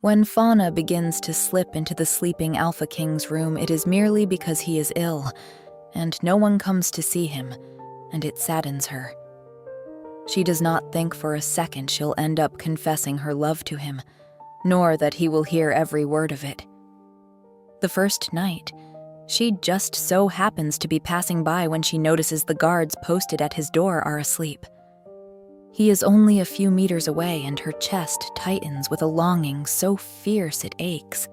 When Fauna begins to slip into the sleeping Alpha King's room, it is merely because he is ill, and no one comes to see him, and it saddens her. She does not think for a second she'll end up confessing her love to him, nor that he will hear every word of it. The first night, she just so happens to be passing by when she notices the guards posted at his door are asleep. He is only a few meters away, and her chest tightens with a longing so fierce it aches.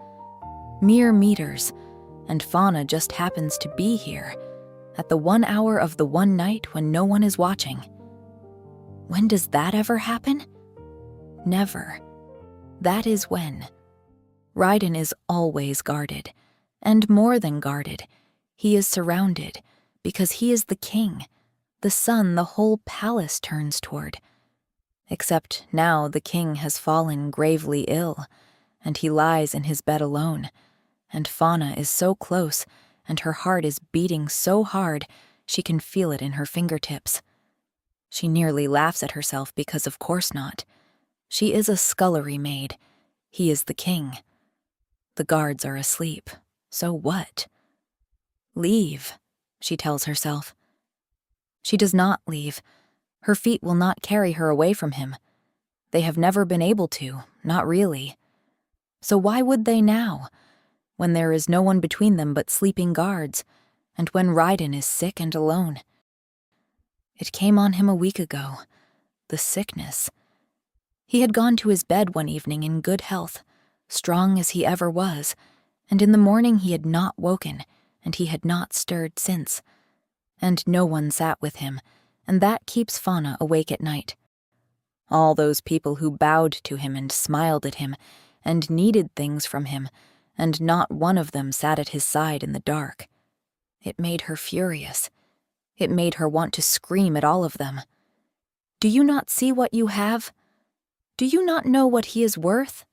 Mere meters, and Fauna just happens to be here, at the 1 hour of the one night when no one is watching. When does that ever happen? Never. That is when. Rylan is always guarded, and more than guarded. He is surrounded, because he is the king, the son the whole palace turns toward. Except now the king has fallen gravely ill, and he lies in his bed alone, and Fauna is so close, and her heart is beating so hard she can feel it in her fingertips. She nearly laughs at herself because of course not. She is a scullery maid. He is the king. The guards are asleep. So what? Leave, she tells herself. She does not leave. Her feet will not carry her away from him. They have never been able to, not really. So why would they now, when there is no one between them but sleeping guards, and when Rylan is sick and alone? It came on him a week ago, the sickness. He had gone to his bed one evening in good health, strong as he ever was, and in the morning he had not woken, and he had not stirred since. And no one sat with him, and that keeps Fauna awake at night. All those people who bowed to him and smiled at him, and needed things from him, and not one of them sat at his side in the dark. It made her furious. It made her want to scream at all of them. Do you not see what you have? Do you not know what he is worth?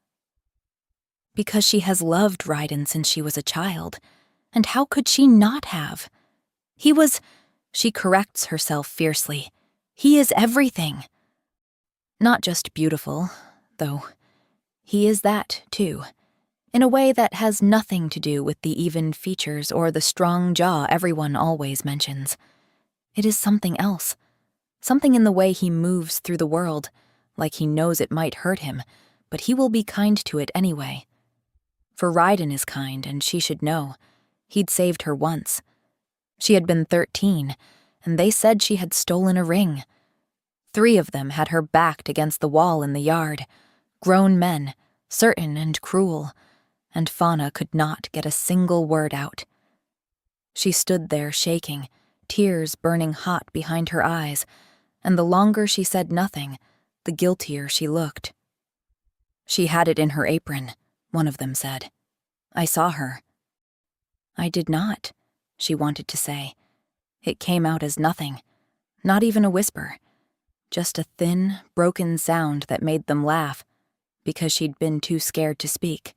Because she has loved Rylan since she was a child, and how could she not have? He was, she corrects herself fiercely, he is everything. Not just beautiful, though. He is that, too, in a way that has nothing to do with the even features or the strong jaw everyone always mentions. It is something else, something in the way he moves through the world, like he knows it might hurt him, but he will be kind to it anyway. For Rylan is kind, and she should know. He'd saved her once. She had been 13, and they said she had stolen a ring. 3 of them had her backed against the wall in the yard, grown men, certain and cruel, and Fauna could not get a single word out. She stood there shaking, tears burning hot behind her eyes, and the longer she said nothing, the guiltier she looked. She had it in her apron, one of them said. I saw her. I did not, she wanted to say. It came out as nothing, not even a whisper, just a thin, broken sound that made them laugh, because she'd been too scared to speak.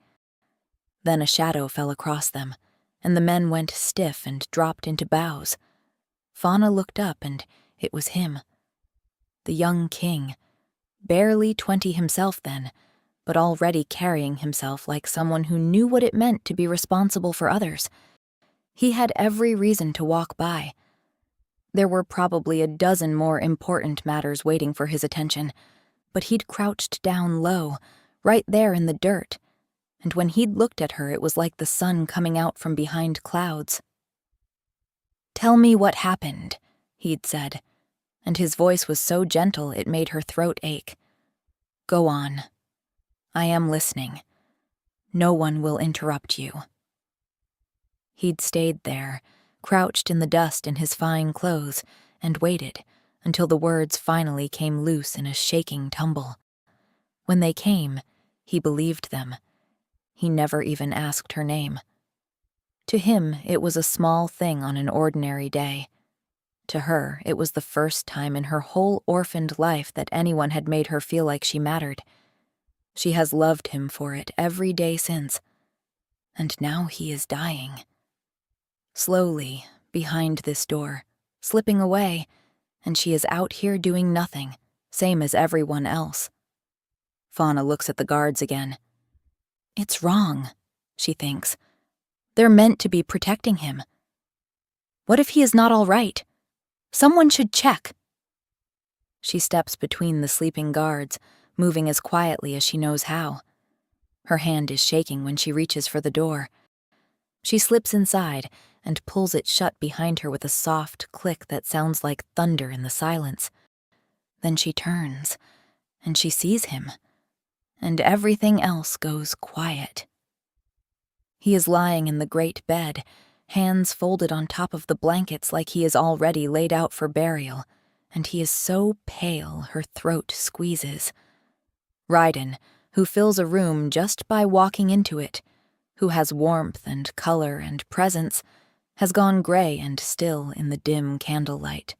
Then a shadow fell across them, and the men went stiff and dropped into bows. Fauna looked up, and it was him. The young king, barely 20 himself then, but already carrying himself like someone who knew what it meant to be responsible for others. He had every reason to walk by. There were probably a dozen more important matters waiting for his attention, but he'd crouched down low, right there in the dirt, and when he'd looked at her it was like the sun coming out from behind clouds. Tell me what happened, he'd said, and his voice was so gentle it made her throat ache. Go on. I am listening. No one will interrupt you. He'd stayed there, crouched in the dust in his fine clothes, and waited until the words finally came loose in a shaking tumble. When they came, he believed them. He never even asked her name. To him, it was a small thing on an ordinary day. To her, it was the first time in her whole orphaned life that anyone had made her feel like she mattered. She has loved him for it every day since. And now he is dying. Slowly, behind this door, slipping away, and she is out here doing nothing, same as everyone else. Fauna looks at the guards again. It's wrong, she thinks. They're meant to be protecting him. What if he is not all right? Someone should check. She steps between the sleeping guards, moving as quietly as she knows how. Her hand is shaking when she reaches for the door. She slips inside and pulls it shut behind her with a soft click that sounds like thunder in the silence. Then she turns, and she sees him, and everything else goes quiet. He is lying in the great bed, hands folded on top of the blankets like he is already laid out for burial, and he is so pale her throat squeezes. Rylan, who fills a room just by walking into it, who has warmth and color and presence, has gone gray and still in the dim candlelight.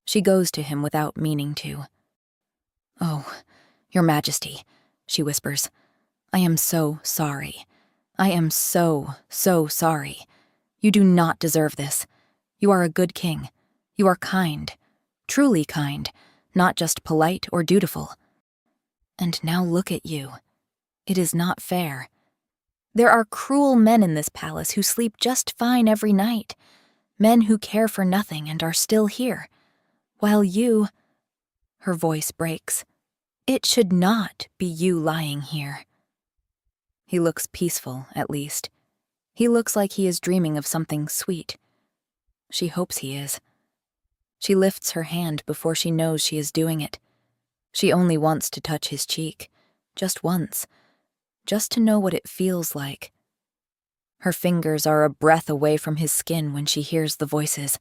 She goes to him without meaning to. "Oh, Your Majesty," she whispers. "I am so sorry. I am so, so sorry. You do not deserve this. You are a good king. You are kind, truly kind, not just polite or dutiful. And now look at you. It is not fair. There are cruel men in this palace who sleep just fine every night, men who care for nothing and are still here, while you—" Her voice breaks. "It should not be you lying here." He looks peaceful, at least. He looks like he is dreaming of something sweet. She hopes he is. She lifts her hand before she knows she is doing it. She only wants to touch his cheek, just once, just to know what it feels like. Her fingers are a breath away from his skin when she hears the voices.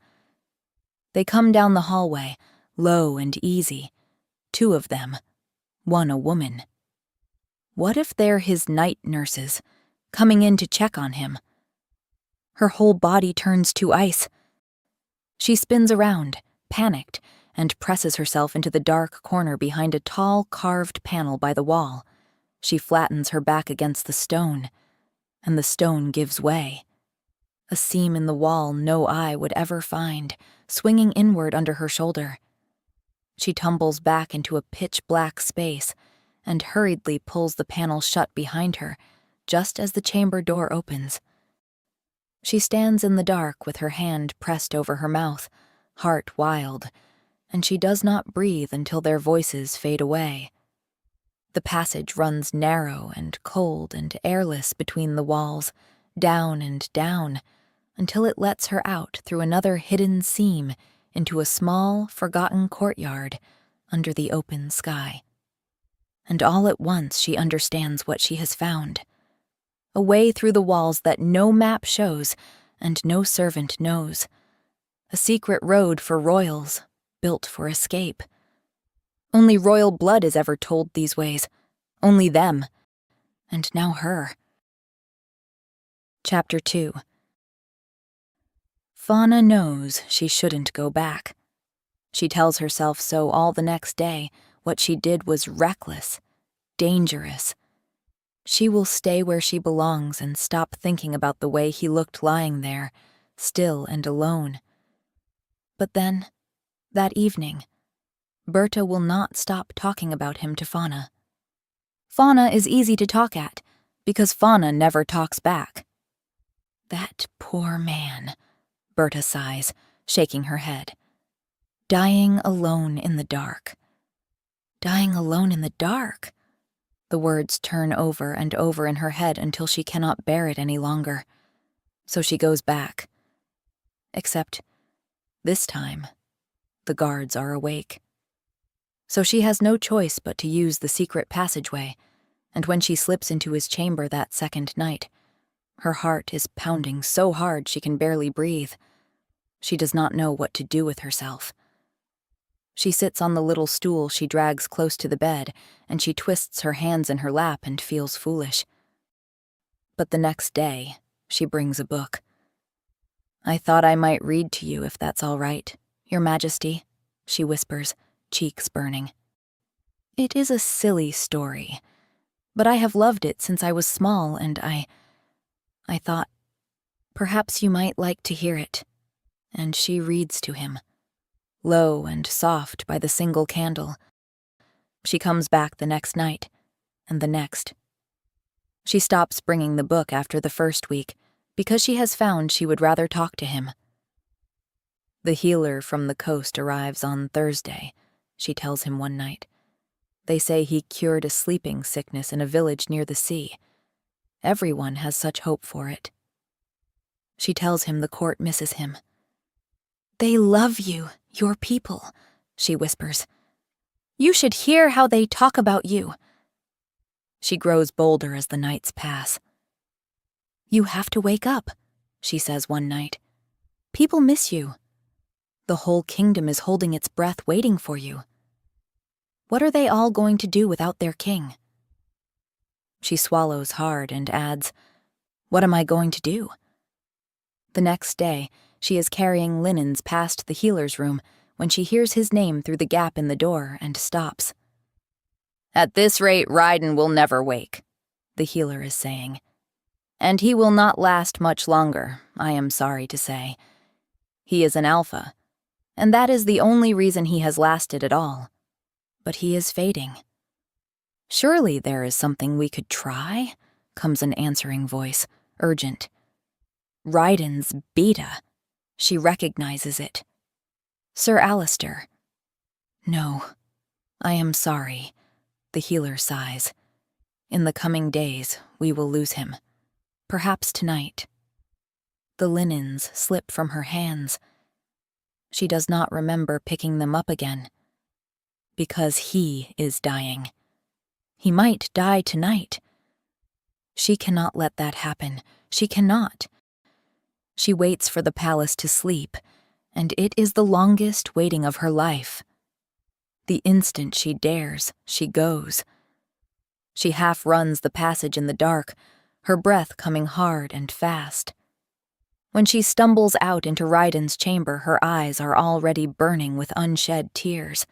They come down the hallway, low and easy. 2 of them, one a woman. What if they're his night nurses, coming in to check on him? Her whole body turns to ice. She spins around, panicked, and presses herself into the dark corner behind a tall carved panel by the wall. She flattens her back against the stone, and the stone gives way. A seam in the wall no eye would ever find, swinging inward under her shoulder. She tumbles back into a pitch-black space and hurriedly pulls the panel shut behind her, just as the chamber door opens. She stands in the dark with her hand pressed over her mouth, heart wild, and she does not breathe until their voices fade away. The passage runs narrow and cold and airless between the walls, down and down, until it lets her out through another hidden seam into a small, forgotten courtyard under the open sky. And all at once she understands what she has found. A way through the walls that no map shows and no servant knows. A secret road for royals, built for escape. Only royal blood is ever told these ways. Only them. And now her. Chapter 2. Fauna knows she shouldn't go back. She tells herself so all the next day. What she did was reckless, dangerous. She will stay where she belongs and stop thinking about the way he looked lying there, still and alone. But then, that evening, Berta will not stop talking about him to Fauna. Fauna is easy to talk at, because Fauna never talks back. That poor man, Berta sighs, shaking her head. Dying alone in the dark. Dying alone in the dark. The words turn over and over in her head until she cannot bear it any longer. So she goes back. Except, this time, the guards are awake. So she has no choice but to use the secret passageway, and when she slips into his chamber that second night, her heart is pounding so hard she can barely breathe. She does not know what to do with herself. She sits on the little stool she drags close to the bed, and she twists her hands in her lap and feels foolish. But the next day, she brings a book. "I thought I might read to you if that's all right, Your Majesty," she whispers, cheeks burning. "It is a silly story, but I have loved it since I was small, and I thought, perhaps you might like to hear it." And she reads to him, low and soft by the single candle. She comes back the next night, and the next. She stops bringing the book after the first week because she has found she would rather talk to him. The healer from the coast arrives on Thursday, she tells him one night. They say he cured a sleeping sickness in a village near the sea. Everyone has such hope for it. She tells him the court misses him. "They love you, your people," she whispers. "You should hear how they talk about you." She grows bolder as the nights pass. "You have to wake up," she says one night. "People miss you. The whole kingdom is holding its breath waiting for you. What are they all going to do without their king?" She swallows hard and adds, "What am I going to do?" The next day, she is carrying linens past the healer's room when she hears his name through the gap in the door and stops. "At this rate, Rylan will never wake," the healer is saying. "And he will not last much longer, I am sorry to say. He is an alpha, and that is the only reason he has lasted at all. But he is fading." "Surely there is something we could try," comes an answering voice, urgent. Rylan's beta. She recognizes it. Sir Alistair. "No, I am sorry," the healer sighs. "In the coming days, we will lose him. Perhaps tonight." The linens slip from her hands. She does not remember picking them up again. Because he is dying. He might die tonight. She cannot let that happen. She cannot. She waits for the palace to sleep, and it is the longest waiting of her life. The instant she dares, she goes. She half runs the passage in the dark, her breath coming hard and fast. When she stumbles out into Rylan's chamber, her eyes are already burning with unshed tears.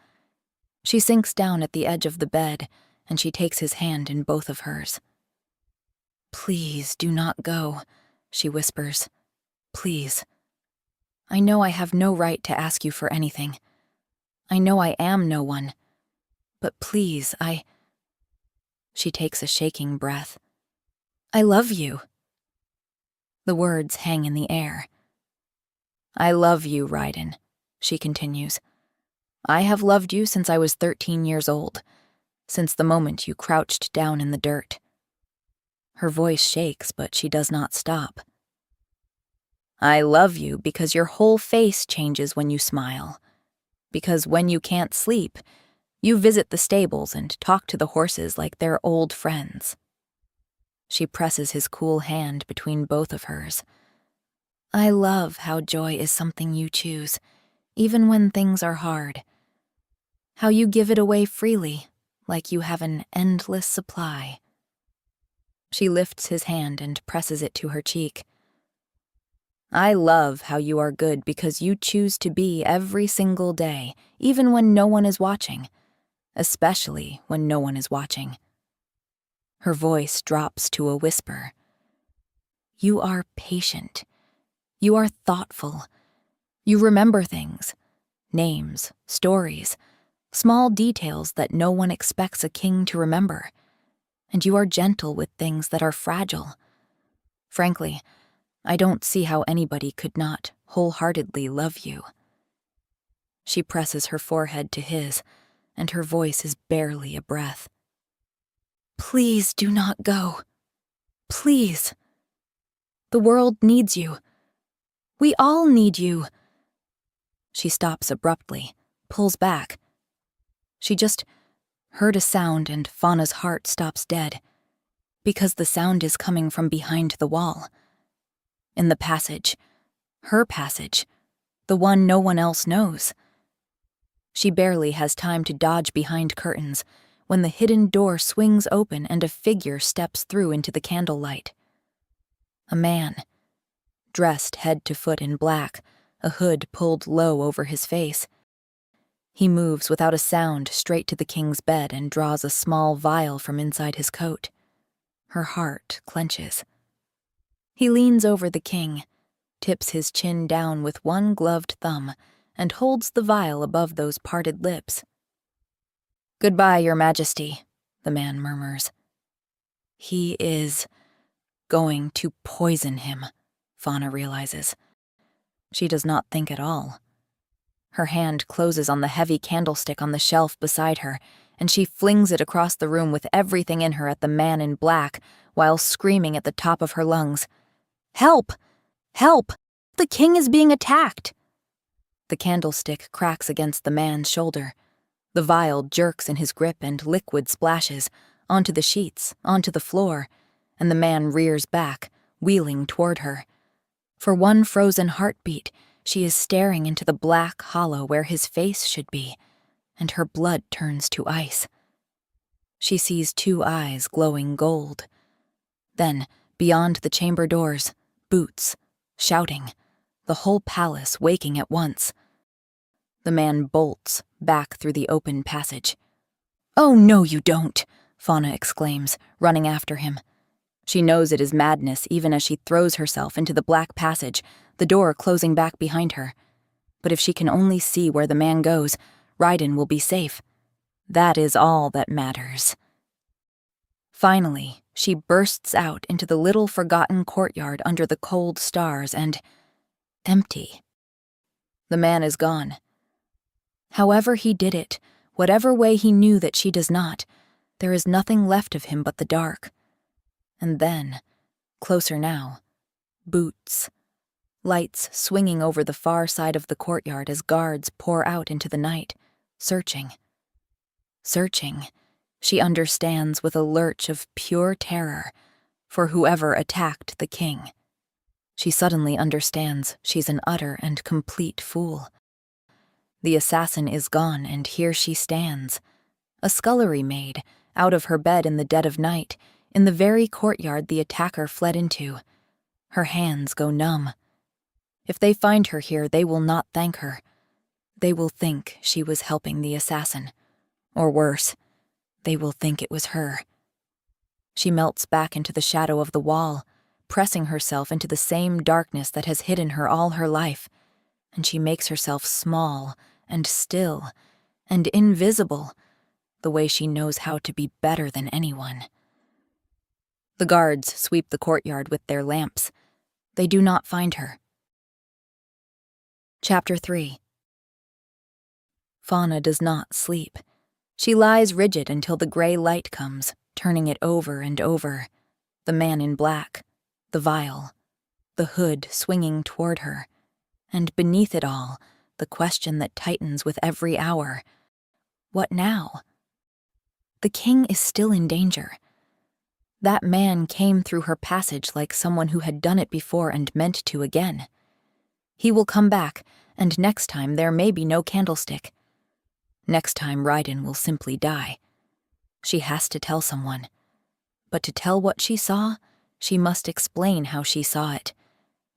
She sinks down at the edge of the bed, and she takes his hand in both of hers. "Please do not go," she whispers. "Please. I know I have no right to ask you for anything. I know I am no one. But please, She takes a shaking breath. "I love you." The words hang in the air. "I love you, Rylan," she continues. "I have loved you since I was 13 years old, since the moment you crouched down in the dirt." Her voice shakes, but she does not stop. "I love you because your whole face changes when you smile. Because when you can't sleep, you visit the stables and talk to the horses like they're old friends." She presses his cool hand between both of hers. "I love how joy is something you choose, even when things are hard. How you give it away freely, like you have an endless supply." She lifts his hand and presses it to her cheek. "I love how you are good because you choose to be every single day, even when no one is watching, especially when no one is watching." Her voice drops to a whisper. "You are patient. You are thoughtful. You remember things, names, stories, small details that no one expects a king to remember. And you are gentle with things that are fragile. Frankly, I don't see how anybody could not wholeheartedly love you." She presses her forehead to his, and her voice is barely a breath. "Please do not go. Please. The world needs you. We all need you." She stops abruptly, pulls back. She just heard a sound and Fauna's heart stops dead, because the sound is coming from behind the wall. In the passage, her passage, the one no one else knows. She barely has time to dodge behind curtains when the hidden door swings open and a figure steps through into the candlelight. A man, dressed head to foot in black, a hood pulled low over his face. He moves without a sound straight to the king's bed and draws a small vial from inside his coat. Her heart clenches. He leans over the king, tips his chin down with one gloved thumb, and holds the vial above those parted lips. "Goodbye, Your Majesty," the man murmurs. He is going to poison him, Fauna realizes. She does not think at all. Her hand closes on the heavy candlestick on the shelf beside her, and she flings it across the room with everything in her at the man in black, while screaming at the top of her lungs, "Help! Help! The king is being attacked!" The candlestick cracks against the man's shoulder. The vial jerks in his grip and liquid splashes onto the sheets, onto the floor, and the man rears back, wheeling toward her. For one frozen heartbeat, she is staring into the black hollow where his face should be, and her blood turns to ice. She sees two eyes glowing gold. Then, beyond the chamber doors, boots, shouting, the whole palace waking at once. The man bolts back through the open passage. "Oh, no, you don't," Fauna exclaims, running after him. She knows it is madness even as she throws herself into the black passage, the door closing back behind her. But if she can only see where the man goes, Rylan will be safe. That is all that matters. Finally, she bursts out into the little forgotten courtyard under the cold stars and... empty. The man is gone. However he did it, whatever way he knew that she does not, there is nothing left of him but the dark. And then, closer now, boots. Lights swinging over the far side of the courtyard as guards pour out into the night, searching. Searching, she understands with a lurch of pure terror, for whoever attacked the king. She suddenly understands she's an utter and complete fool. The assassin is gone, and here she stands, a scullery maid, out of her bed in the dead of night, in the very courtyard the attacker fled into. Her hands go numb. If they find her here, they will not thank her. They will think she was helping the assassin. Or worse, they will think it was her. She melts back into the shadow of the wall, pressing herself into the same darkness that has hidden her all her life, and she makes herself small and still and invisible, the way she knows how to be better than anyone. The guards sweep the courtyard with their lamps. They do not find her. Chapter 3. Fauna does not sleep. She lies rigid until the gray light comes, turning it over and over. The man in black, the vial, the hood swinging toward her, and beneath it all, the question that tightens with every hour. What now? The king is still in danger. That man came through her passage like someone who had done it before and meant to again. He will come back, and next time there may be no candlestick. Next time Rylan will simply die. She has to tell someone. But to tell what she saw, she must explain how she saw it.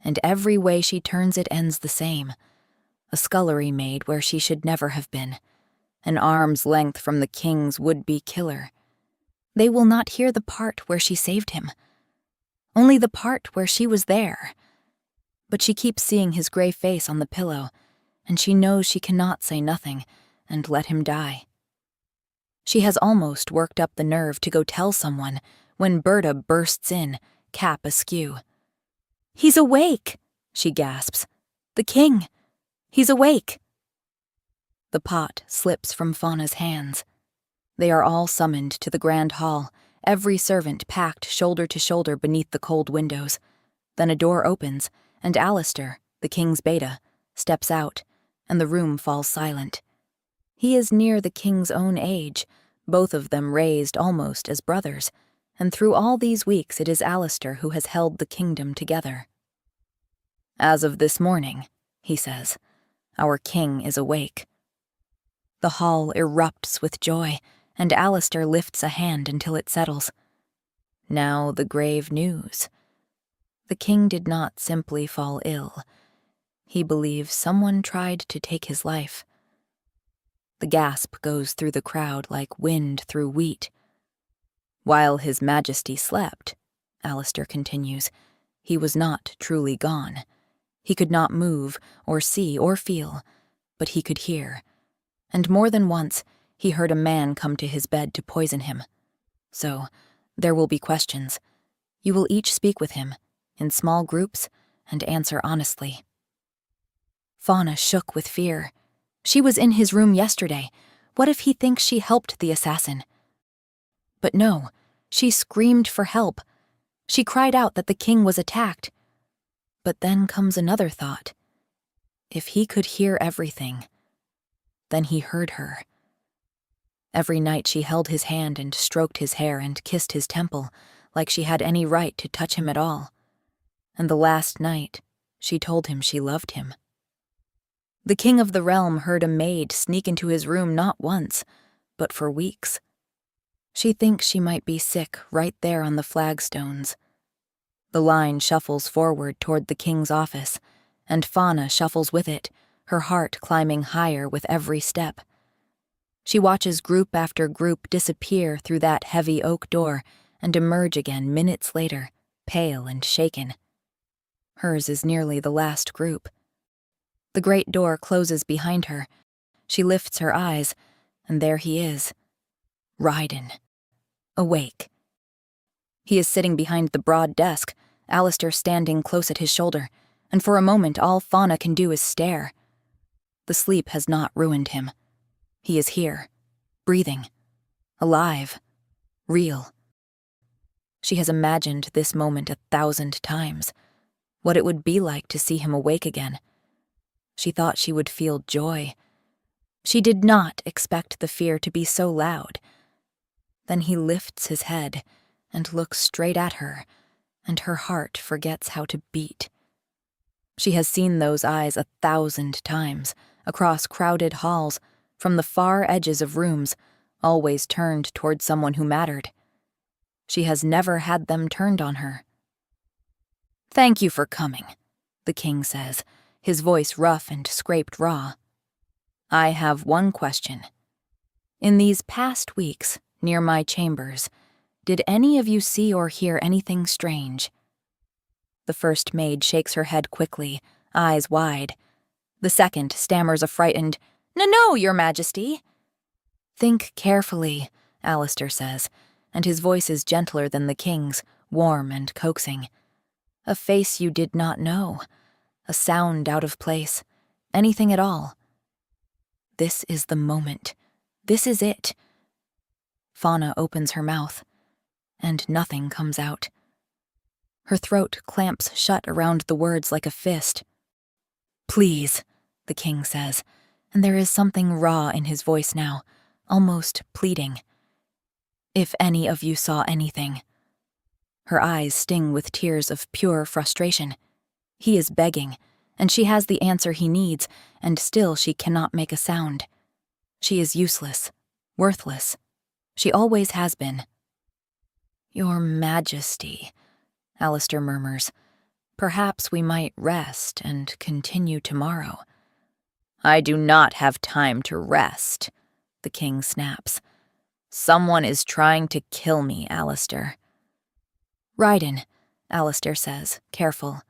And every way she turns it ends the same. A scullery maid where she should never have been. An arm's length from the king's would-be killer. They will not hear the part where she saved him. Only the part where she was there. But she keeps seeing his gray face on the pillow, and she knows she cannot say nothing and let him die. She has almost worked up the nerve to go tell someone when Berta bursts in, cap askew. "He's awake!" she gasps. "The king! He's awake!" The pot slips from Fauna's hands. They are all summoned to the grand hall, every servant packed shoulder to shoulder beneath the cold windows. Then a door opens, and Alistair, the king's beta, steps out, and the room falls silent. He is near the king's own age, both of them raised almost as brothers, and through all these weeks it is Alistair who has held the kingdom together. "As of this morning," he says, "our king is awake." The hall erupts with joy, and Alistair lifts a hand until it settles. Now the grave news. The king did not simply fall ill. He believes someone tried to take his life. The gasp goes through the crowd like wind through wheat. "While his majesty slept," Alistair continues, "he was not truly gone. He could not move, or see, or feel, but he could hear. And more than once, he heard a man come to his bed to poison him. So, There will be questions. You will each speak with him, in small groups, and answer honestly. Fauna shook with fear. She was in his room yesterday. What if he thinks she helped the assassin? But no, she screamed for help. She cried out that the king was attacked. But then comes another thought. If he could hear everything, then he heard her. Every night she held his hand and stroked his hair and kissed his temple, like she had any right to touch him at all. And the last night, she told him she loved him. The king of the realm heard a maid sneak into his room not once, but for weeks. She thinks she might be sick right there on the flagstones. The line shuffles forward toward the king's office, and Fauna shuffles with it, her heart climbing higher with every step. She watches group after group disappear through that heavy oak door and emerge again minutes later, pale and shaken. Hers is nearly the last group. The great door closes behind her. She lifts her eyes, and there he is. Rylan. Awake. He is sitting behind the broad desk, Alistair standing close at his shoulder, and for a moment all Fauna can do is stare. The sleep has not ruined him. He is here, breathing, alive, real. She has imagined this moment 1,000 times, what it would be like to see him awake again. She thought she would feel joy. She did not expect the fear to be so loud. Then he lifts his head and looks straight at her, and her heart forgets how to beat. She has seen those eyes 1,000 times, across crowded halls, from the far edges of rooms, always turned toward someone who mattered. She has never had them turned on her. "Thank you for coming," the king says, his voice rough and scraped raw. "I have one question. In these past weeks, near my chambers, did any of you see or hear anything strange?" The first maid shakes her head quickly, eyes wide. The second stammers a frightened, "No, Your Majesty." "Think carefully," Alistair says, and his voice is gentler than the king's, warm and coaxing. "A face you did not know, a sound out of place, anything at all. This is the moment. This is it." Fauna opens her mouth, and nothing comes out. Her throat clamps shut around the words like a fist. "Please," the king says, and there is something raw in his voice now, almost pleading. "If any of you saw anything." Her eyes sting with tears of pure frustration. He is begging, and she has the answer he needs, and still she cannot make a sound. She is useless, worthless. She always has been. "Your Majesty," Alistair murmurs, "perhaps we might rest and continue tomorrow." "I do not have time to rest," the king snaps. "Someone is trying to kill me, Alistair." "Rylan," Alistair says, careful.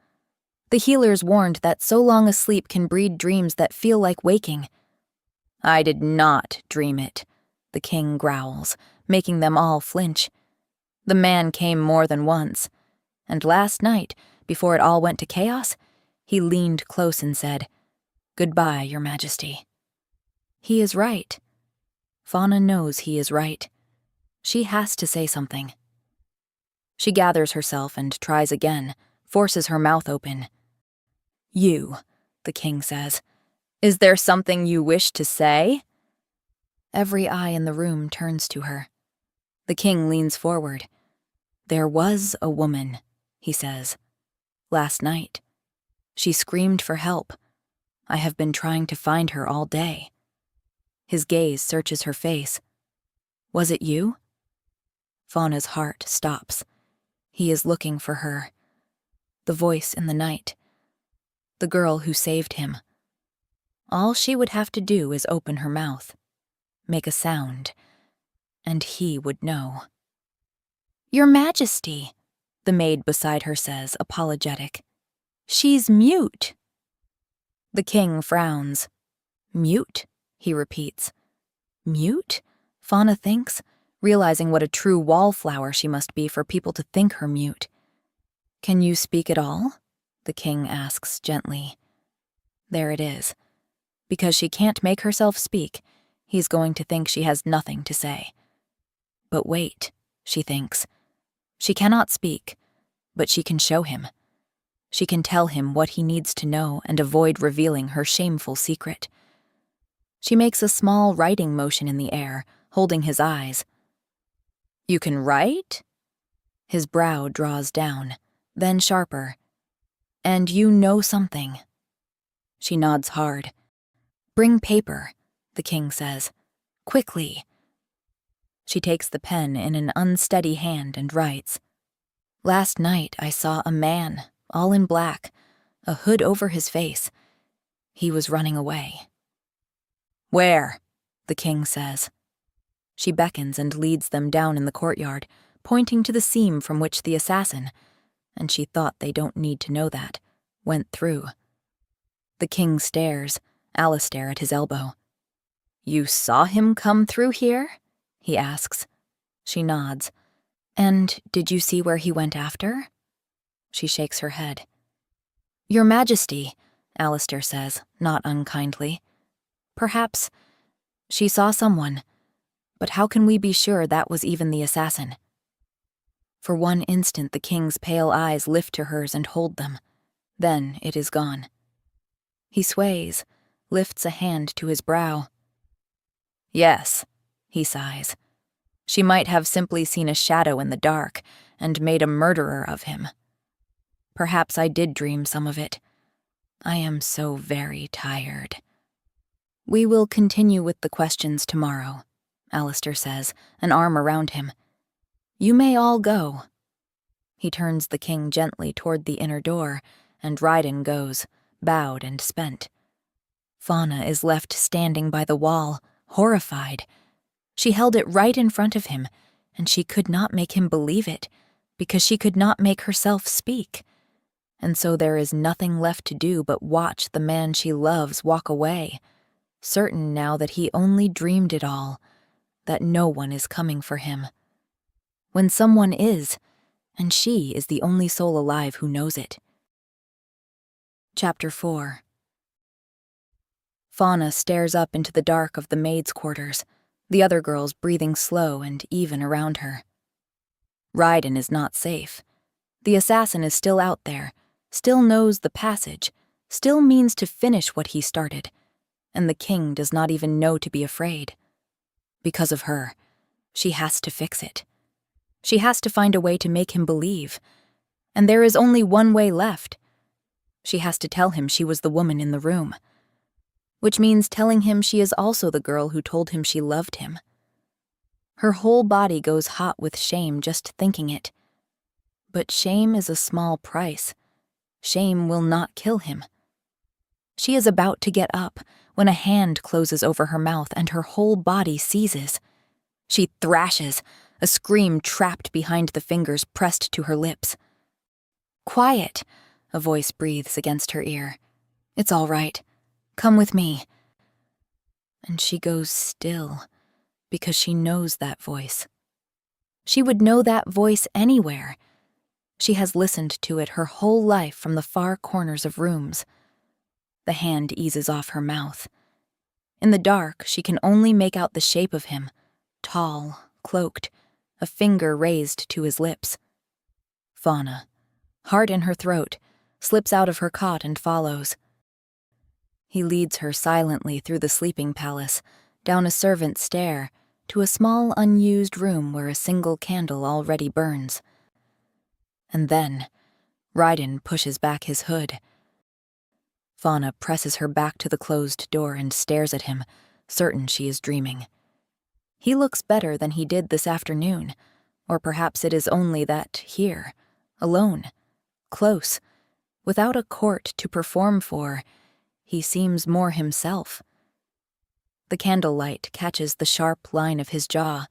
"The healers warned that so long a sleep can breed dreams that feel like waking." "I did not dream it," the king growls, making them all flinch. "The man came more than once. And last night, before it all went to chaos, he leaned close and said, 'Goodbye, Your Majesty.'" He is right. Fauna knows he is right. She has to say something. She gathers herself and tries again, forces her mouth open. "You," the king says, "is there something you wish to say?" Every eye in the room turns to her. The king leans forward. "There was a woman," he says. "Last night. She screamed for help. I have been trying to find her all day." His gaze searches her face. "Was it you?" Fauna's heart stops. He is looking for her. The voice in the night. The girl who saved him. All she would have to do is open her mouth, make a sound, and he would know. "Your Majesty," the maid beside her says, apologetic. "She's mute." The king frowns. "Mute?" he repeats. "Mute?" Fauna thinks, realizing what a true wallflower she must be for people to think her mute. "Can you speak at all?" the king asks gently. There it is. Because she can't make herself speak, he's going to think she has nothing to say. But wait, she thinks. She cannot speak, but she can show him. She can tell him what he needs to know and avoid revealing her shameful secret. She makes a small writing motion in the air, holding his eyes. "You can write?" His brow draws down, then sharper. "And you know something." She nods hard. "Bring paper," the king says. "Quickly." She takes the pen in an unsteady hand and writes. "Last night I saw a man, all in black, a hood over his face. He was running away." "Where?" the king says. She beckons and leads them down in the courtyard, pointing to the seam from which the assassin, and she thought they don't need to know that, went through. The king stares, Alistair at his elbow. "You saw him come through here?" he asks. She nods. "And did you see where he went after?" She shakes her head. "Your Majesty," Alistair says, not unkindly. "Perhaps she saw someone, but how can we be sure that was even the assassin?" For one instant the king's pale eyes lift to hers and hold them. Then it is gone. He sways, lifts a hand to his brow. "Yes," he sighs. "She might have simply seen a shadow in the dark and made a murderer of him. Perhaps I did dream some of it. I am so very tired." "We will continue with the questions tomorrow," Alistair says, an arm around him. "You may all go." He turns the king gently toward the inner door, and Rylan goes, bowed and spent. Fauna is left standing by the wall, horrified. She held it right in front of him, and she could not make him believe it, because she could not make herself speak. And so there is nothing left to do but watch the man she loves walk away, certain now that he only dreamed it all, that no one is coming for him. When someone is, and she is the only soul alive who knows it. Chapter 4. Fauna stares up into the dark of the maids' quarters, the other girls breathing slow and even around her. Rylan is not safe. The assassin is still out there, still knows the passage, still means to finish what he started, and the king does not even know to be afraid. Because of her, she has to fix it. She has to find a way to make him believe, and there is only one way left. She has to tell him she was the woman in the room, which means telling him she is also the girl who told him she loved him. Her whole body goes hot with shame just thinking it. But shame is a small price. Shame will not kill him. She is about to get up when a hand closes over her mouth and her whole body seizes. She thrashes, a scream trapped behind the fingers pressed to her lips. "Quiet," a voice breathes against her ear. "It's all right. Come with me." And she goes still, because she knows that voice. She would know that voice anywhere. She has listened to it her whole life from the far corners of rooms. The hand eases off her mouth. In the dark, she can only make out the shape of him, tall, cloaked, a finger raised to his lips. Fauna, heart in her throat, slips out of her cot and follows. He leads her silently through the sleeping palace, down a servant's stair, to a small unused room where a single candle already burns. And then, Rylan pushes back his hood. Fauna presses her back to the closed door and stares at him, certain she is dreaming. He looks better than he did this afternoon, or perhaps it is only that here, alone, close, without a court to perform for, he seems more himself. The candlelight catches the sharp line of his jaw,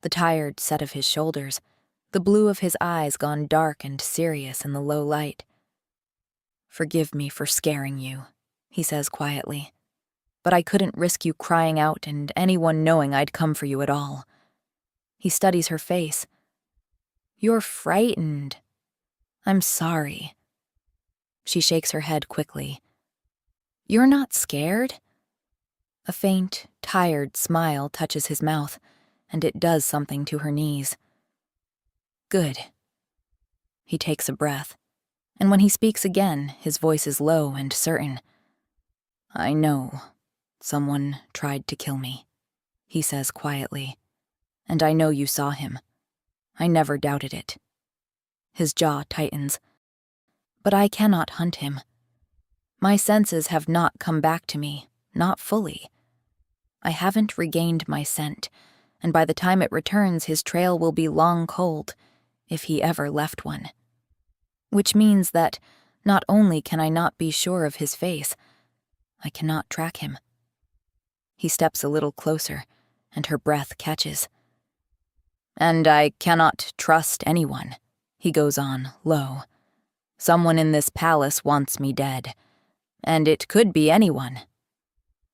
the tired set of his shoulders, the blue of his eyes gone dark and serious in the low light. "Forgive me for scaring you," he says quietly, "but I couldn't risk you crying out and anyone knowing I'd come for you at all." He studies her face. "You're frightened." "I'm sorry." She shakes her head quickly. "You're not scared?" A faint, tired smile touches his mouth, and it does something to her knees. "Good." He takes a breath, and when he speaks again, his voice is low and certain. "I know. Someone tried to kill me," he says quietly. "And I know you saw him. I never doubted it." His jaw tightens. "But I cannot hunt him. My senses have not come back to me, not fully. I haven't regained my scent, and by the time it returns, his trail will be long cold, if he ever left one. Which means that not only can I not be sure of his face, I cannot track him." He steps a little closer, and her breath catches. "And I cannot trust anyone," he goes on, low. "Someone in this palace wants me dead. And it could be anyone."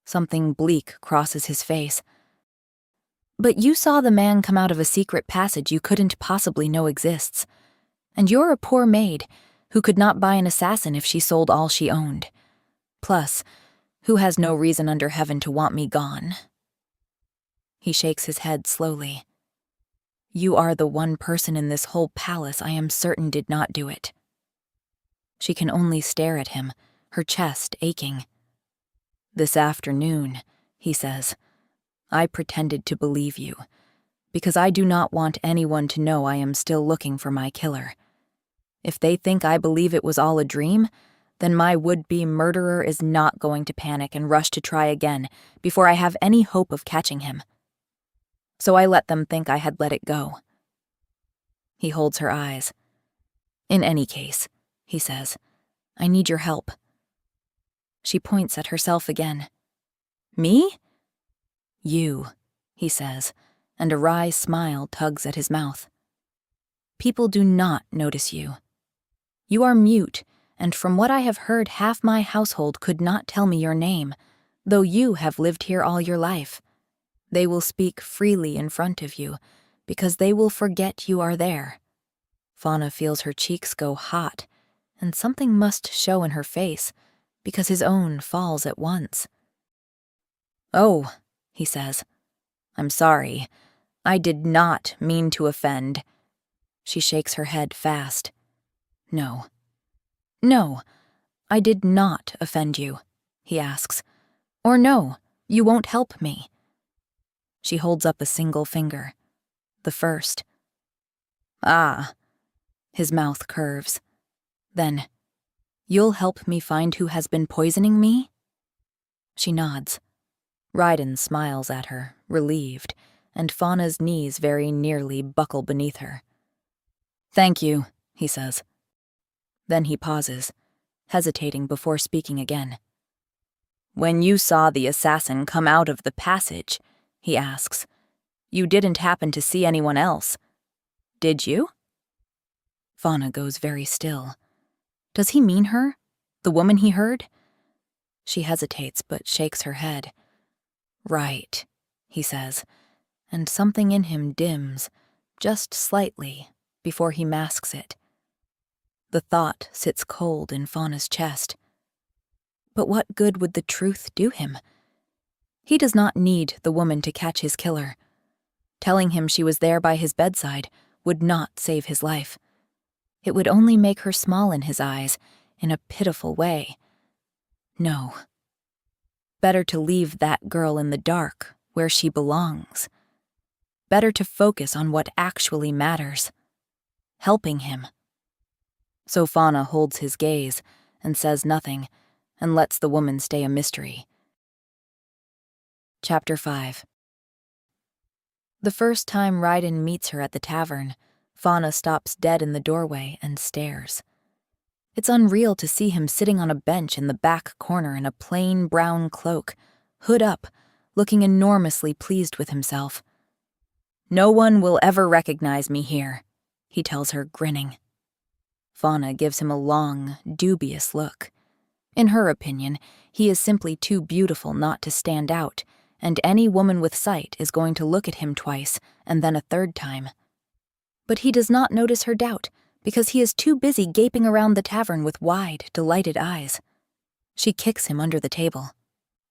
Something bleak crosses his face. "But you saw the man come out of a secret passage you couldn't possibly know exists. And you're a poor maid who could not buy an assassin if she sold all she owned. Plus, who has no reason under heaven to want me gone?" He shakes his head slowly. "You are the one person in this whole palace I am certain did not do it." She can only stare at him, her chest aching. "This afternoon," he says, "I pretended to believe you, because I do not want anyone to know I am still looking for my killer. If they think I believe it was all a dream, then my would-be murderer is not going to panic and rush to try again before I have any hope of catching him. So I let them think I had let it go." He holds her eyes. "In any case," he says, "I need your help." She points at herself again. "Me?" "You," he says, and a wry smile tugs at his mouth. "People do not notice you. You are mute, and from what I have heard, half my household could not tell me your name, though you have lived here all your life. They will speak freely in front of you, because they will forget you are there." Fauna feels her cheeks go hot, and something must show in her face, because his own falls at once. "Oh," he says, "I'm sorry. I did not mean to offend." She shakes her head fast. "No. No, I did not offend you," he asks. "Or no, you won't help me." She holds up a single finger. The first. "Ah." His mouth curves. Then, "You'll help me find who has been poisoning me?" She nods. Rylan smiles at her, relieved, and Fauna's knees very nearly buckle beneath her. "Thank you," he says. Then he pauses, hesitating before speaking again. "When you saw the assassin come out of the passage," he asks, "you didn't happen to see anyone else, did you?" Fauna goes very still. Does he mean her? The woman he heard? She hesitates but shakes her head. "Right," he says, and something in him dims, just slightly, before he masks it. The thought sits cold in Fauna's chest. But what good would the truth do him? He does not need the woman to catch his killer. Telling him she was there by his bedside would not save his life. It would only make her small in his eyes, in a pitiful way. No. Better to leave that girl in the dark, where she belongs. Better to focus on what actually matters. Helping him. So Fauna holds his gaze and says nothing, and lets the woman stay a mystery. Chapter 5. The first time Rylan meets her at the tavern, Fauna stops dead in the doorway and stares. It's unreal to see him sitting on a bench in the back corner in a plain brown cloak, hood up, looking enormously pleased with himself. "No one will ever recognize me here," he tells her, grinning. Fauna gives him a long, dubious look. In her opinion, he is simply too beautiful not to stand out, and any woman with sight is going to look at him twice and then a third time. But he does not notice her doubt, because he is too busy gaping around the tavern with wide, delighted eyes. She kicks him under the table.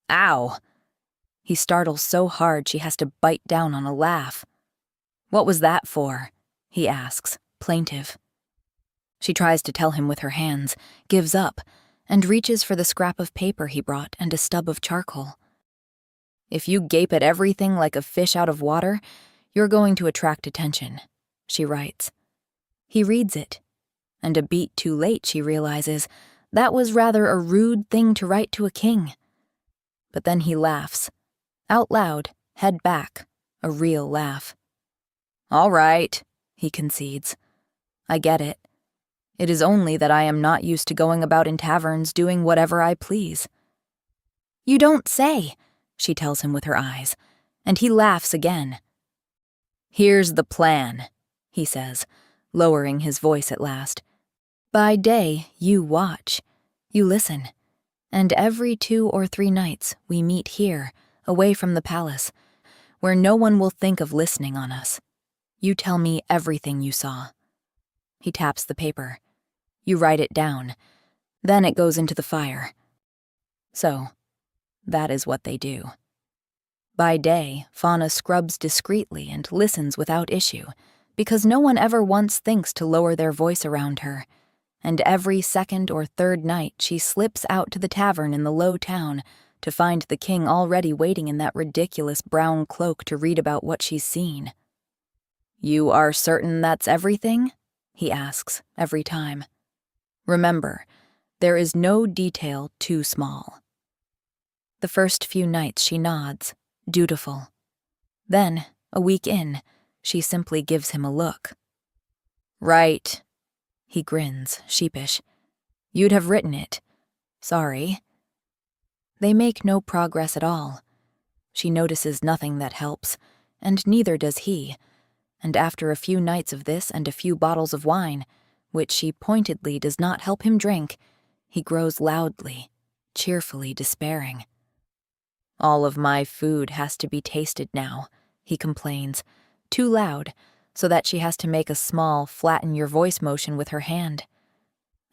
Ow! He startles so hard she has to bite down on a laugh. What was that for? He asks, plaintive. She tries to tell him with her hands, gives up, and reaches for the scrap of paper he brought and a stub of charcoal. If you gape at everything like a fish out of water, you're going to attract attention, she writes. He reads it, and a beat too late she realizes that was rather a rude thing to write to a king. But then he laughs, out loud, head back, a real laugh. All right, he concedes. I get it. It is only that I am not used to going about in taverns doing whatever I please. You don't say, she tells him with her eyes, and he laughs again. Here's the plan, he says, lowering his voice at last. By day, you watch, you listen, and every 2 or 3 nights we meet here, away from the palace, where no one will think of listening on us. You tell me everything you saw. He taps the paper. You write it down. Then it goes into the fire. So, that is what they do. By day, Fauna scrubs discreetly and listens without issue, because no one ever once thinks to lower their voice around her, and every 2nd or 3rd night she slips out to the tavern in the low town to find the king already waiting in that ridiculous brown cloak to read about what she's seen. You are certain that's everything? He asks, every time. Remember, there is no detail too small. The first few nights she nods, dutiful. Then, a week in, she simply gives him a look. Right. He grins, sheepish. You'd have written it. Sorry. They make no progress at all. She notices nothing that helps, and neither does he, and after a few nights of this and a few bottles of wine, which she pointedly does not help him drink, he grows loudly, cheerfully despairing. All of my food has to be tasted now, he complains, too loud, so that she has to make a small, flatten your voice motion with her hand.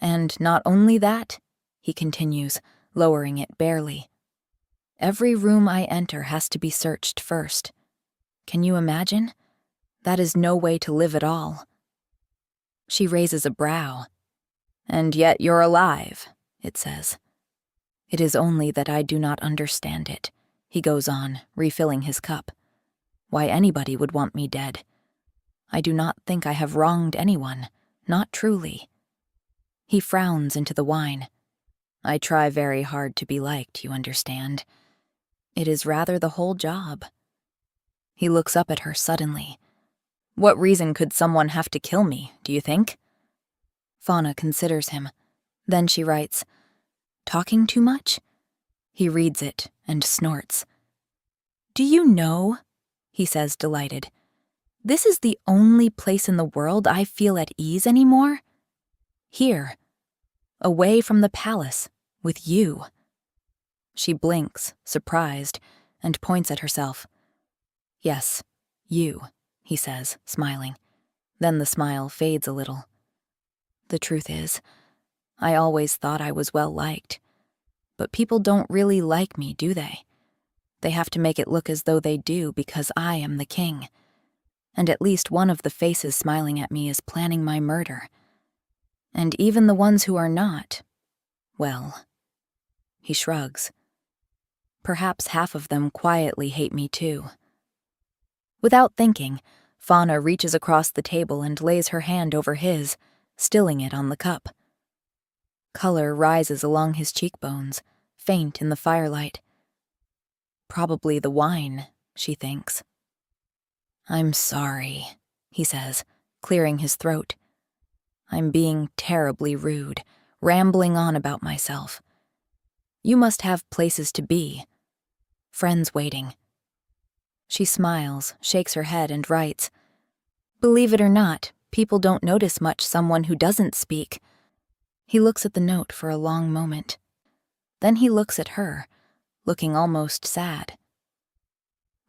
And not only that, he continues, lowering it barely. Every room I enter has to be searched first. Can you imagine? That is no way to live at all. She raises a brow. And yet you're alive, it says. It is only that I do not understand it, he goes on, refilling his cup. Why anybody would want me dead. I do not think I have wronged anyone, not truly. He frowns into the wine. I try very hard to be liked, you understand. It is rather the whole job. He looks up at her suddenly. What reason could someone have to kill me, do you think? Fauna considers him. Then she writes, Talking too much? He reads it and snorts. Do you know, he says, delighted, this is the only place in the world I feel at ease anymore? Here, away from the palace, with you. She blinks, surprised, and points at herself. Yes, you, he says, smiling. Then the smile fades a little. The truth is, I always thought I was well liked. But people don't really like me, do they? They have to make it look as though they do because I am the king. And at least one of the faces smiling at me is planning my murder. And even the ones who are not, well, he shrugs. Perhaps half of them quietly hate me too. Without thinking, Fauna reaches across the table and lays her hand over his, stilling it on the cup. Color rises along his cheekbones, faint in the firelight. Probably the wine, she thinks. I'm sorry, he says, clearing his throat. I'm being terribly rude, rambling on about myself. You must have places to be. Friends waiting. She smiles, shakes her head, and writes, Believe it or not, people don't notice much someone who doesn't speak. He looks at the note for a long moment. Then he looks at her, looking almost sad.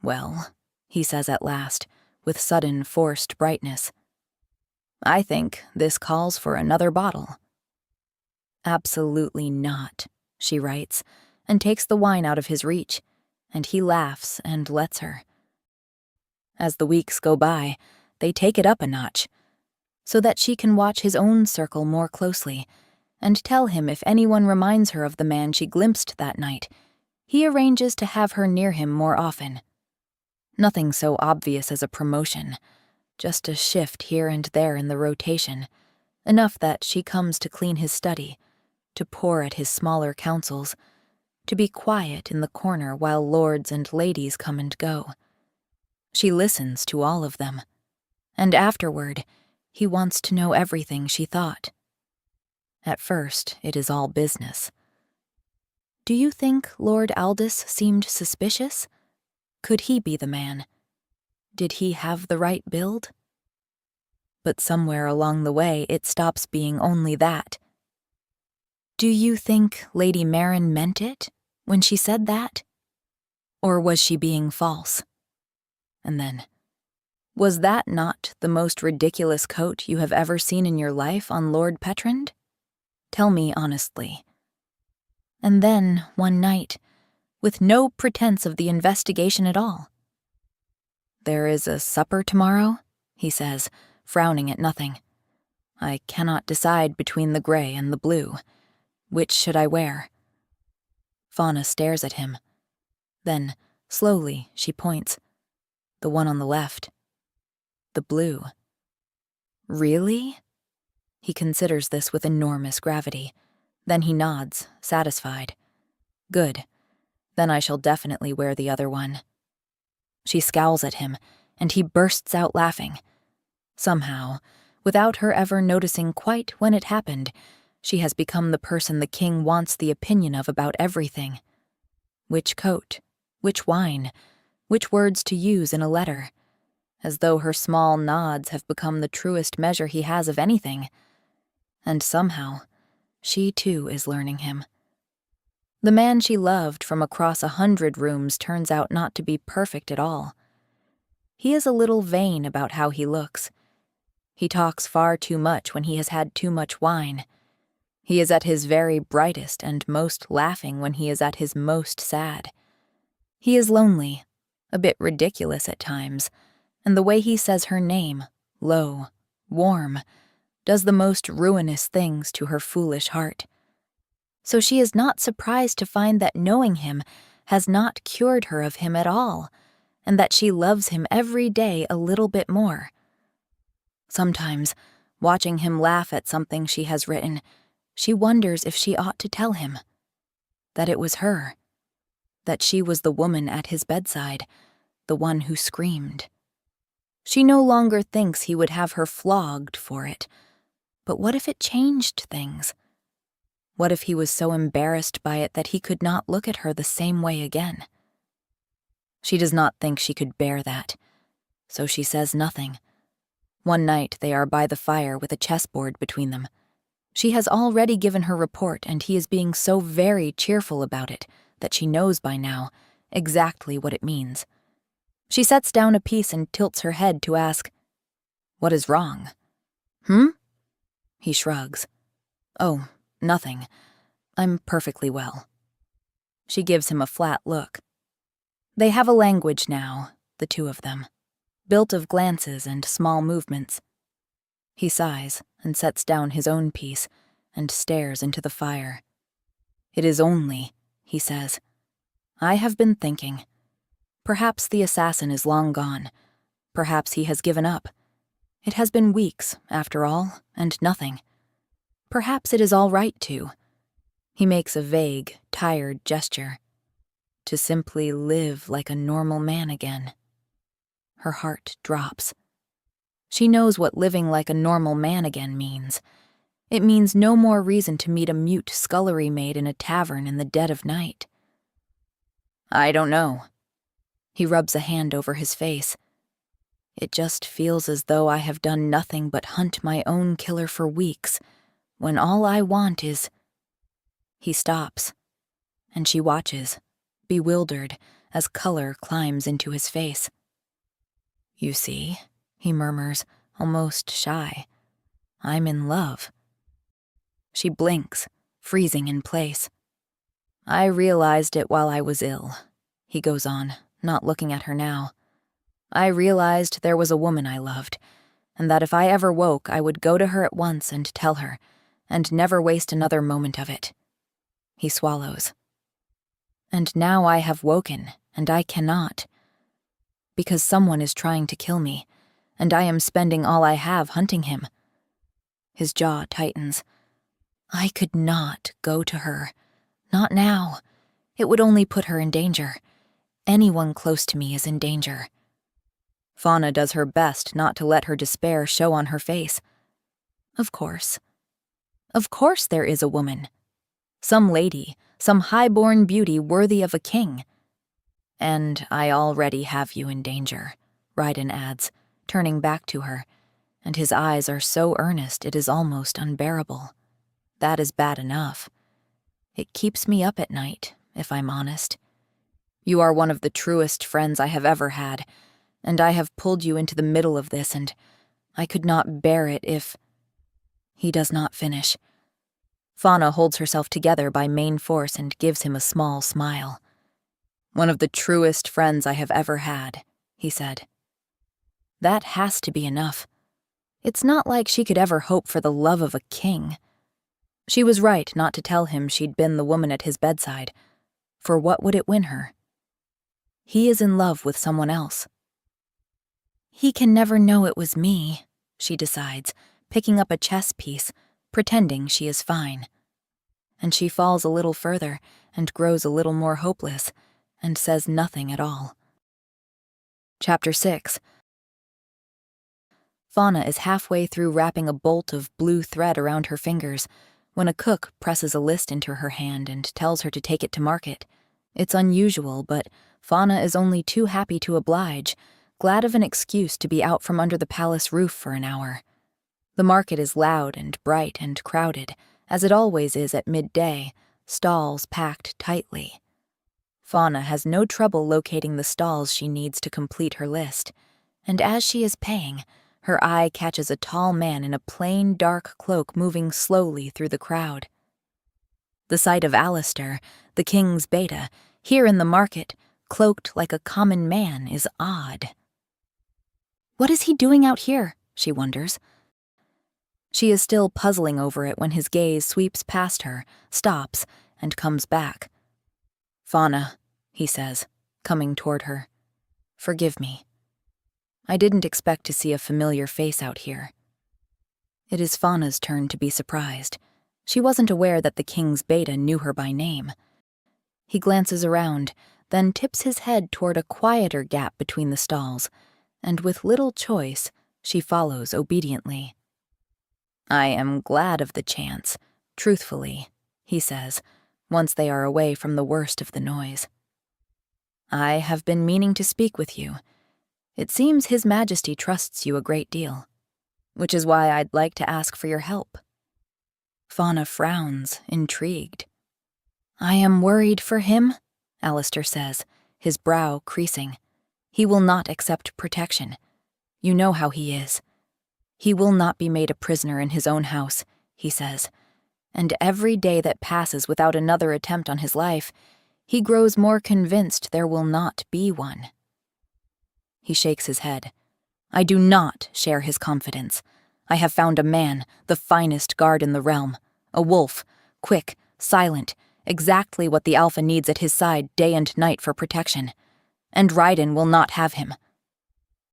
Well, he says at last, with sudden forced brightness, I think this calls for another bottle. Absolutely not, she writes, and takes the wine out of his reach, and he laughs and lets her. As the weeks go by, they take it up a notch, so that she can watch his own circle more closely, and tell him if anyone reminds her of the man she glimpsed that night, he arranges to have her near him more often. Nothing so obvious as a promotion, just a shift here and there in the rotation, enough that she comes to clean his study, to pore at his smaller counsels, to be quiet in the corner while lords and ladies come and go. She listens to all of them, and afterward, he wants to know everything she thought. At first, it is all business. Do you think Lord Aldous seemed suspicious? Could he be the man? Did he have the right build? But somewhere along the way, it stops being only that. Do you think Lady Marin meant it when she said that? Or was she being false? And then, was that not the most ridiculous coat you have ever seen in your life on Lord Petrand? Tell me honestly. And then, one night, with no pretense of the investigation at all. There is a supper tomorrow, he says, frowning at nothing. I cannot decide between the gray and the blue. Which should I wear? Fauna stares at him. Then, slowly, she points. The one on the left. The blue. Really? He considers this with enormous gravity. Then he nods, satisfied. Good. Then I shall definitely wear the other one. She scowls at him, and he bursts out laughing. Somehow, without her ever noticing quite when it happened, she has become the person the king wants the opinion of about everything. Which coat? Which wine? Which words to use in a letter? As though her small nods have become the truest measure he has of anything. And somehow, she too is learning him. The man she loved from across 100 rooms turns out not to be perfect at all. He is a little vain about how he looks. He talks far too much when he has had too much wine. He is at his very brightest and most laughing when he is at his most sad. He is lonely, a bit ridiculous at times, and the way he says her name, low, warm, does the most ruinous things to her foolish heart. So she is not surprised to find that knowing him has not cured her of him at all, and that she loves him every day a little bit more. Sometimes, watching him laugh at something she has written, she wonders if she ought to tell him. That it was her. That she was the woman at his bedside, the one who screamed. She no longer thinks he would have her flogged for it. But what if it changed things? What if he was so embarrassed by it that he could not look at her the same way again? She does not think she could bear that, so she says nothing. One night they are by the fire with a chessboard between them. She has already given her report, and he is being so very cheerful about it that she knows by now exactly what it means. She sets down a piece and tilts her head to ask, "What is wrong?" He shrugs. "Oh, nothing. I'm perfectly well." She gives him a flat look. They have a language now, the two of them, built of glances and small movements. He sighs and sets down his own piece and stares into the fire. "It is only," he says. "I have been thinking. Perhaps the assassin is long gone. Perhaps he has given up. It has been weeks, after all, and nothing. Perhaps it is all right to." He makes a vague, tired gesture. To simply live like a normal man again. Her heart drops. She knows what living like a normal man again means. It means no more reason to meet a mute scullery maid in a tavern in the dead of night. "I don't know." He rubs a hand over his face. "It just feels as though I have done nothing but hunt my own killer for weeks, when all I want is—" He stops, and she watches, bewildered, as color climbs into his face. "You see," he murmurs, almost shy, "I'm in love." She blinks, freezing in place. "I realized it while I was ill," he goes on, not looking at her now. "I realized there was a woman I loved, and that if I ever woke, I would go to her at once and tell her, and never waste another moment of it." He swallows. "And now I have woken, and I cannot. Because someone is trying to kill me, and I am spending all I have hunting him." His jaw tightens. "I could not go to her. Not now. It would only put her in danger. Anyone close to me is in danger." Fauna does her best not to let her despair show on her face. Of course. Of course there is a woman. Some lady, some high-born beauty worthy of a king. "And I already have you in danger," Rylan adds, turning back to her, and his eyes are so earnest it is almost unbearable. That is bad enough. It keeps me up at night, if I'm honest. You are one of the truest friends I have ever had, and I have pulled you into the middle of this, and I could not bear it if—" He does not finish. Fauna holds herself together by main force and gives him a small smile. "One of the truest friends I have ever had," he said. That has to be enough. It's not like she could ever hope for the love of a king. She was right not to tell him she'd been the woman at his bedside, for what would it win her? He is in love with someone else. "He can never know it was me," she decides, picking up a chess piece, pretending she is fine. And she falls a little further and grows a little more hopeless, and says nothing at all. Chapter 6. Fauna is halfway through wrapping a bolt of blue thread around her fingers when a cook presses a list into her hand and tells her to take it to market. It's unusual, but Fauna is only too happy to oblige, glad of an excuse to be out from under the palace roof for an hour. The market is loud and bright and crowded, as it always is at midday, stalls packed tightly. Fauna has no trouble locating the stalls she needs to complete her list, and as she is paying, her eye catches a tall man in a plain, dark cloak moving slowly through the crowd. The sight of Alistair, the king's beta, here in the market, cloaked like a common man, is odd. What is he doing out here? She wonders. She is still puzzling over it when his gaze sweeps past her, stops, and comes back. "Fauna," he says, coming toward her. "Forgive me. I didn't expect to see a familiar face out here." It is Fauna's turn to be surprised. She wasn't aware that the king's beta knew her by name. He glances around, then tips his head toward a quieter gap between the stalls, and with little choice, she follows obediently. "I am glad of the chance, truthfully," he says, once they are away from the worst of the noise. "I have been meaning to speak with you. It seems His Majesty trusts you a great deal, which is why I'd like to ask for your help." Fauna frowns, intrigued. "I am worried for him," Alistair says, his brow creasing. "He will not accept protection. You know how he is. He will not be made a prisoner in his own house," he says, "and every day that passes without another attempt on his life, he grows more convinced there will not be one." He shakes his head. "I do not share his confidence. I have found a man, the finest guard in the realm. A wolf, quick, silent, exactly what the Alpha needs at his side day and night for protection. And Rylan will not have him."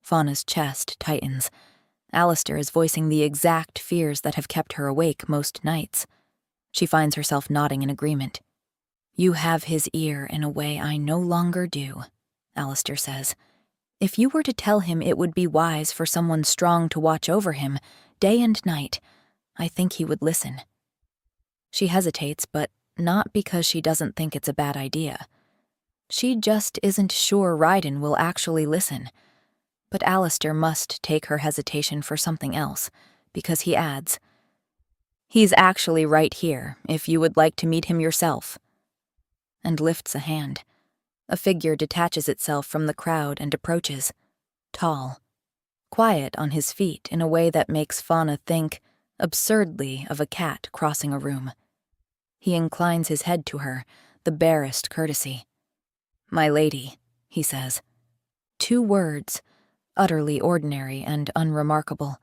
Fauna's chest tightens. Alistair is voicing the exact fears that have kept her awake most nights. She finds herself nodding in agreement. "You have his ear in a way I no longer do," Alistair says. "If you were to tell him it would be wise for someone strong to watch over him, day and night, I think he would listen." She hesitates, but not because she doesn't think it's a bad idea. She just isn't sure Rylan will actually listen. But Alistair must take her hesitation for something else, because he adds, "He's actually right here, if you would like to meet him yourself," and lifts a hand. A figure detaches itself from the crowd and approaches, tall, quiet on his feet in a way that makes Fauna think, absurdly, of a cat crossing a room. He inclines his head to her, the barest courtesy. "My lady," he says. 2 words, utterly ordinary and unremarkable.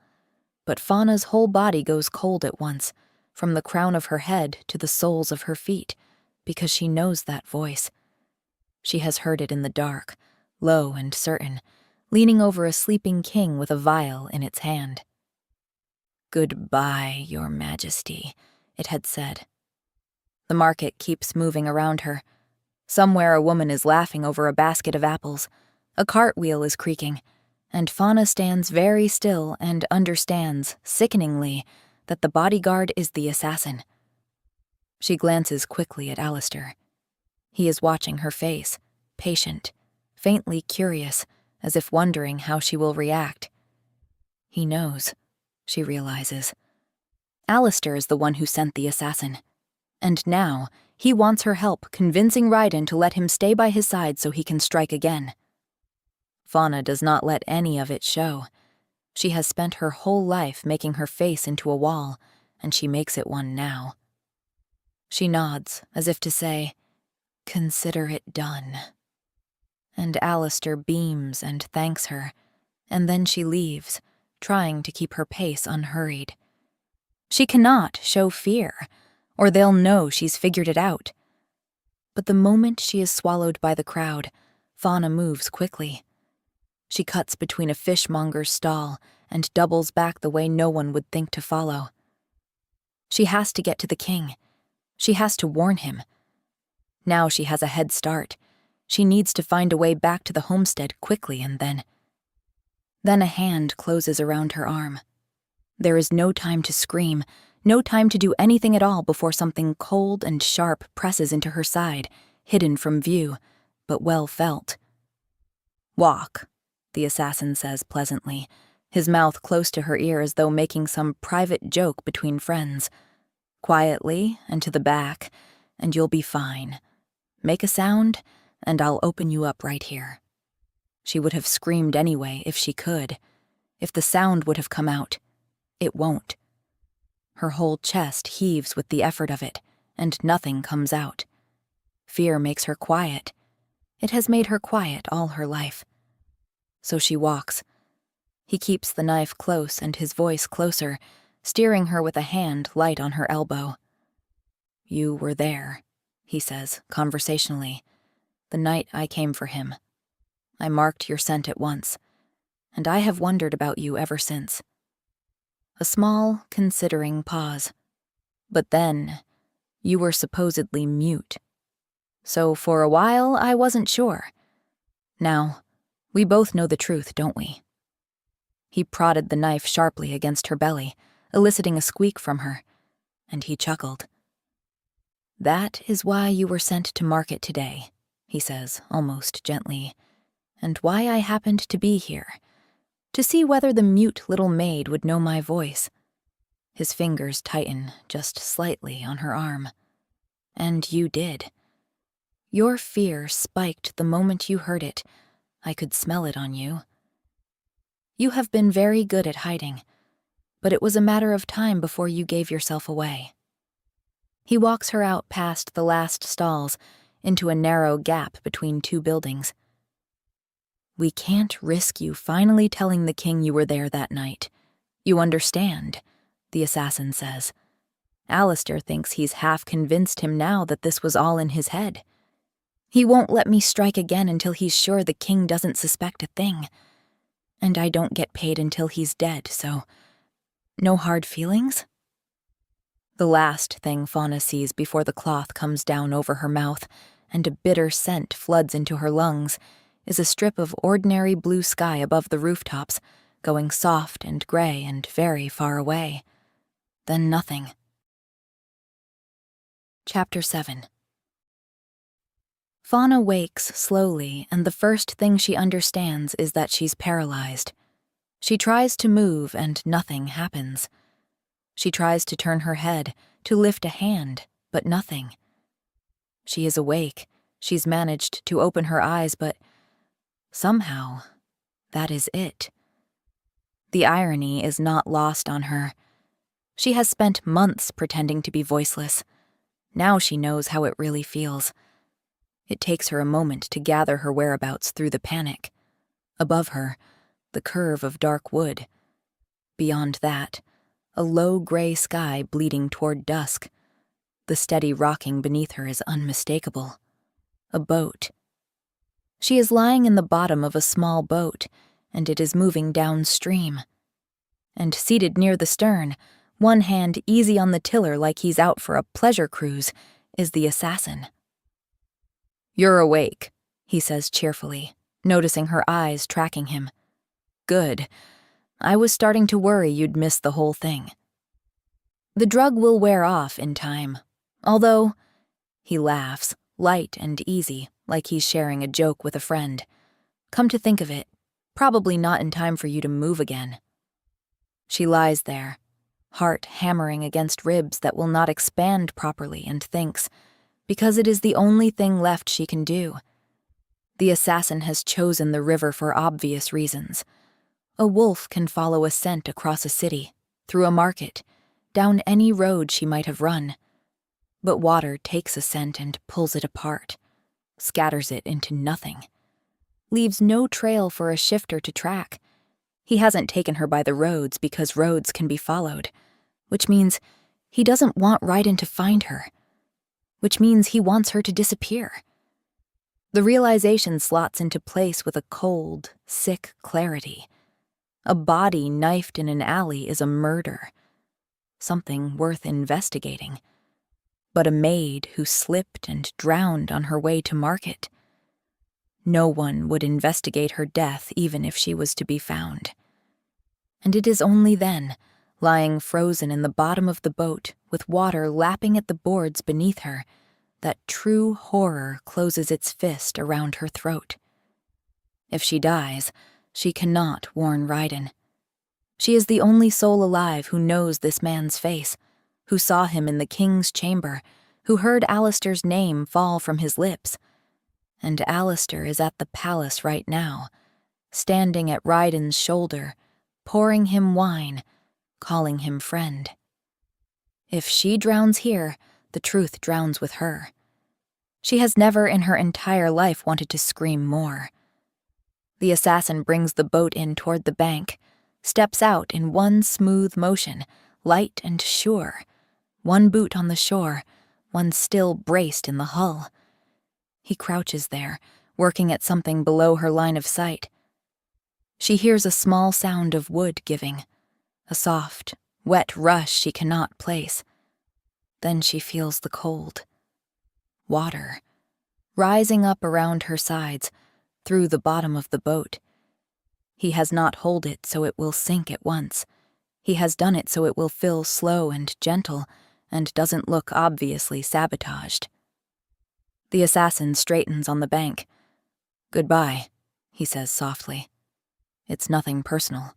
But Fauna's whole body goes cold at once, from the crown of her head to the soles of her feet, because she knows that voice. She has heard it in the dark, low and certain, leaning over a sleeping king with a vial in its hand. "Goodbye, your majesty," it had said. The market keeps moving around her. Somewhere a woman is laughing over a basket of apples. A cartwheel is creaking, and Fauna stands very still and understands, sickeningly, that the bodyguard is the assassin. She glances quickly at Alistair. He is watching her face, patient, faintly curious, as if wondering how she will react. He knows, she realizes. Alistair is the one who sent the assassin. And now, he wants her help convincing Rylan to let him stay by his side so he can strike again. Fauna does not let any of it show. She has spent her whole life making her face into a wall, and she makes it one now. She nods, as if to say, "Consider it done." And Alistair beams and thanks her, and then she leaves, trying to keep her pace unhurried. She cannot show fear, or they'll know she's figured it out. But the moment she is swallowed by the crowd, Fauna moves quickly. She cuts between a fishmonger's stall and doubles back the way no one would think to follow. She has to get to the king. She has to warn him. Now she has a head start. She needs to find a way back to the homestead quickly, and then a hand closes around her arm. There is no time to scream, no time to do anything at all before something cold and sharp presses into her side, hidden from view, but well felt. "Walk," the assassin says pleasantly, his mouth close to her ear as though making some private joke between friends. "Quietly and to the back, and you'll be fine. Make a sound, and I'll open you up right here." She would have screamed anyway if she could. If the sound would have come out. It won't. Her whole chest heaves with the effort of it, and nothing comes out. Fear makes her quiet. It has made her quiet all her life. So she walks. He keeps the knife close and his voice closer, steering her with a hand light on her elbow. "You were there," he says, conversationally, "the night I came for him. I marked your scent at once, and I have wondered about you ever since." A small, considering pause. "But then, you were supposedly mute. So for a while, I wasn't sure. Now, we both know the truth, don't we?" He prodded the knife sharply against her belly, eliciting a squeak from her, and he chuckled. "That is why you were sent to market today," he says, almost gently, "and why I happened to be here. To see whether the mute little maid would know my voice." His fingers tighten just slightly on her arm. "And you did. Your fear spiked the moment you heard it. I could smell it on you. You have been very good at hiding, but it was a matter of time before you gave yourself away." He walks her out past the last stalls, into a narrow gap between 2 buildings. "We can't risk you finally telling the king you were there that night. You understand," the assassin says. "Alistair thinks he's half convinced him now that this was all in his head. He won't let me strike again until he's sure the king doesn't suspect a thing. And I don't get paid until he's dead, so no hard feelings?" The last thing Fauna sees before the cloth comes down over her mouth and a bitter scent floods into her lungs is a strip of ordinary blue sky above the rooftops, going soft and gray and very far away. Then nothing. Chapter 7. Fauna wakes slowly, and the first thing she understands is that she's paralyzed. She tries to move, and nothing happens. She tries to turn her head, to lift a hand, but nothing. She is awake, She's managed to open her eyes, but somehow, that is it. The irony is not lost on her. She has spent months pretending to be voiceless. Now she knows how it really feels. It takes her a moment to gather her whereabouts through the panic. Above her, the curve of dark wood. Beyond that, a low gray sky bleeding toward dusk. The steady rocking beneath her is unmistakable. A boat. She is lying in the bottom of a small boat, and it is moving downstream. And seated near the stern, one hand easy on the tiller like he's out for a pleasure cruise, is the assassin. "You're awake," he says cheerfully, noticing her eyes tracking him. "Good. I was starting to worry you'd miss the whole thing. The drug will wear off in time, although," he laughs, light and easy, like he's sharing a joke with a friend. "Come to think of it, probably not in time for you to move again." She lies there, heart hammering against ribs that will not expand properly, and thinks, because it is the only thing left she can do. The assassin has chosen the river for obvious reasons. A wolf can follow a scent across a city, through a market, down any road she might have run. But water takes a scent and pulls it apart, scatters it into nothing, leaves no trail for a shifter to track. He hasn't taken her by the roads because roads can be followed, which means he doesn't want Rylan to find her, which means he wants her to disappear. The realization slots into place with a cold, sick clarity. A body knifed in an alley is a murder, something worth investigating. But a maid who slipped and drowned on her way to market. No one would investigate her death even if she was to be found. And it is only then, lying frozen in the bottom of the boat with water lapping at the boards beneath her, that true horror closes its fist around her throat. If she dies, she cannot warn Rylan. She is the only soul alive who knows this man's face, who saw him in the king's chamber, who heard Alistair's name fall from his lips. And Alistair is at the palace right now, standing at Rylan's shoulder, pouring him wine, calling him friend. If she drowns here, the truth drowns with her. She has never in her entire life wanted to scream more. The assassin brings the boat in toward the bank, steps out in one smooth motion, light and sure, one boot on the shore, one still braced in the hull. He crouches there, working at something below her line of sight. She hears a small sound of wood giving, a soft, wet rush she cannot place. Then she feels the cold. Water, rising up around her sides, through the bottom of the boat. He has not holed it so it will sink at once. He has done it so it will fill slow and gentle, and doesn't look obviously sabotaged. The assassin straightens on the bank. "Goodbye," he says softly. "It's nothing personal."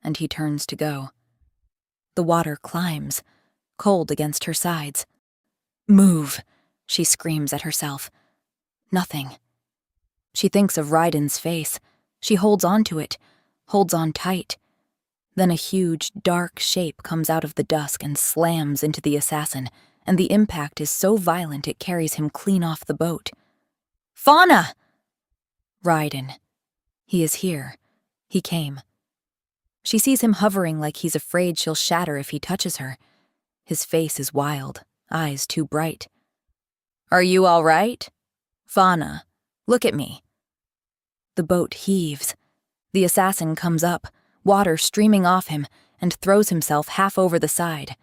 And he turns to go. The water climbs, cold against her sides. "Move," she screams at herself. Nothing. She thinks of Rylan's face. She holds on to it, holds on tight. Then a huge, dark shape comes out of the dusk and slams into the assassin, and the impact is so violent it carries him clean off the boat. "Fauna!" Rylan. He is here. He came. She sees him hovering like he's afraid she'll shatter if he touches her. His face is wild, eyes too bright. "Are you all right? Fauna, look at me." The boat heaves. The assassin comes up, water streaming off him, and throws himself half over the side.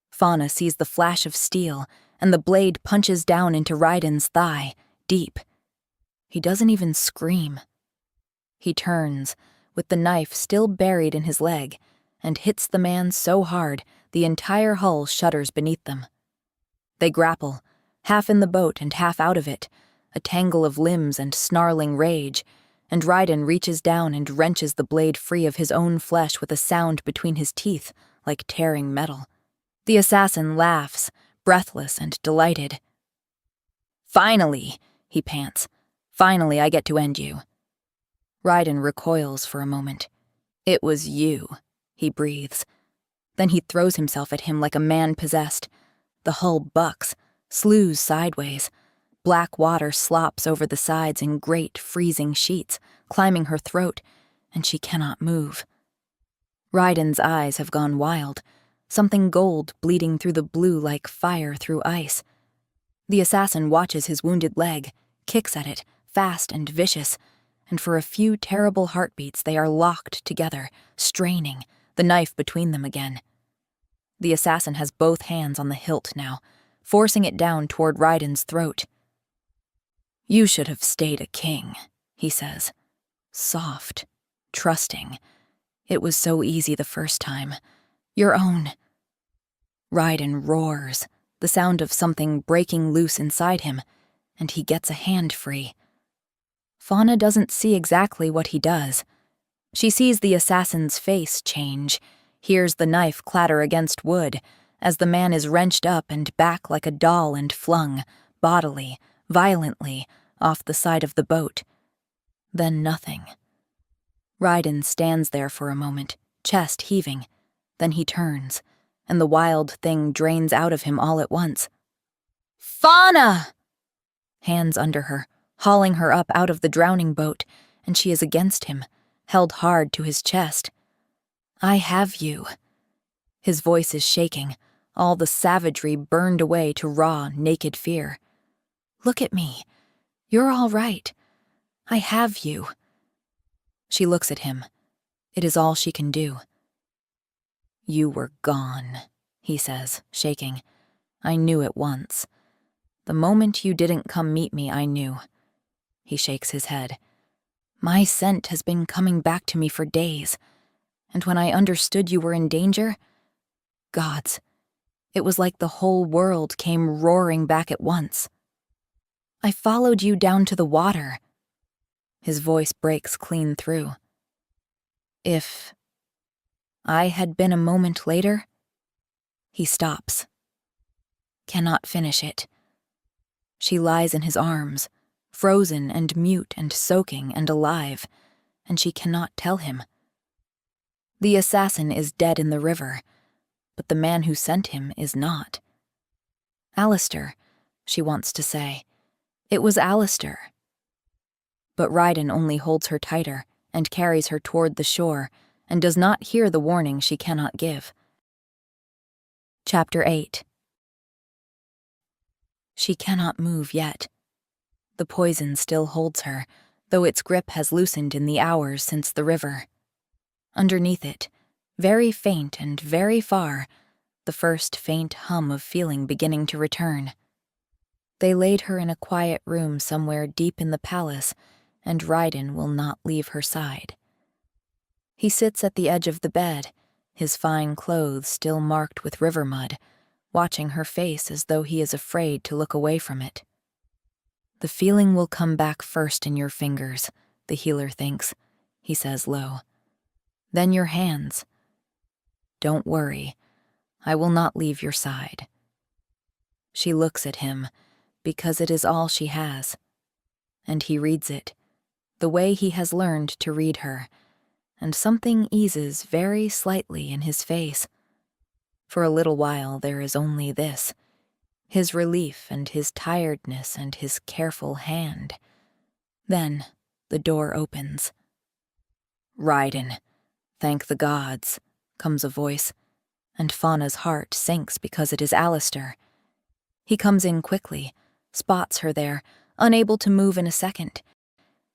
Fauna sees the flash of steel, and the blade punches down into Rylan's thigh, deep. He doesn't even scream. He turns, with the knife still buried in his leg, and hits the man so hard the entire hull shudders beneath them. They grapple, half in the boat and half out of it, a tangle of limbs and snarling rage, and Rylan reaches down and wrenches the blade free of his own flesh with a sound between his teeth, like tearing metal. The assassin laughs, breathless and delighted. "Finally," he pants. "Finally, I get to end you." Ryden recoils for a moment. "It was you," he breathes. Then he throws himself at him like a man possessed. The hull bucks, slews sideways. Black water slops over the sides in great, freezing sheets, climbing her throat, and she cannot move. Ryden's eyes have gone wild, something gold bleeding through the blue like fire through ice. The assassin watches his wounded leg, kicks at it, fast and vicious, and for a few terrible heartbeats they are locked together, straining, the knife between them again. The assassin has both hands on the hilt now, forcing it down toward Ryden's throat. "You should have stayed a king," he says. Soft, trusting. "It was so easy the first time. Your own." Ryden roars, the sound of something breaking loose inside him, and he gets a hand free. Fauna doesn't see exactly what he does. She sees the assassin's face change, hears the knife clatter against wood, as the man is wrenched up and back like a doll and flung, bodily, violently, off the side of the boat. Then nothing. Ryden stands there for a moment, chest heaving. Then he turns, and the wild thing drains out of him all at once. "Fauna!" Hands under her, hauling her up out of the drowning boat, and she is against him, held hard to his chest. "I have you." His voice is shaking, all the savagery burned away to raw, naked fear. "Look at me. You're all right. I have you." She looks at him. It is all she can do. "You were gone," he says, shaking. "I knew it once. The moment you didn't come meet me, I knew." He shakes his head. "My scent has been coming back to me for days, and when I understood you were in danger, gods, it was like the whole world came roaring back at once. I followed you down to the water." His voice breaks clean through. "If I had been a moment later..." He stops. Cannot finish it. She lies in his arms, frozen and mute and soaking and alive, and she cannot tell him. The assassin is dead in the river, but the man who sent him is not. "Alistair," she wants to say. "It was Alistair." But Ryden only holds her tighter and carries her toward the shore and does not hear the warning she cannot give. Chapter 8. She cannot move yet. The poison still holds her, though its grip has loosened in the hours since the river. Underneath it, very faint and very far, the first faint hum of feeling beginning to return. They laid her in a quiet room somewhere deep in the palace, and Ryden will not leave her side. He sits at the edge of the bed, his fine clothes still marked with river mud, watching her face as though he is afraid to look away from it. "The feeling will come back first in your fingers," the healer thinks, he says low. "Then your hands. Don't worry, I will not leave your side." She looks at him, because it is all she has. And he reads it, the way he has learned to read her, and something eases very slightly in his face. For a little while there is only this, his relief and his tiredness and his careful hand. Then the door opens. "Ryden, thank the gods," comes a voice, and Fauna's heart sinks because it is Alistair. He comes in quickly, spots her there, unable to move in a second,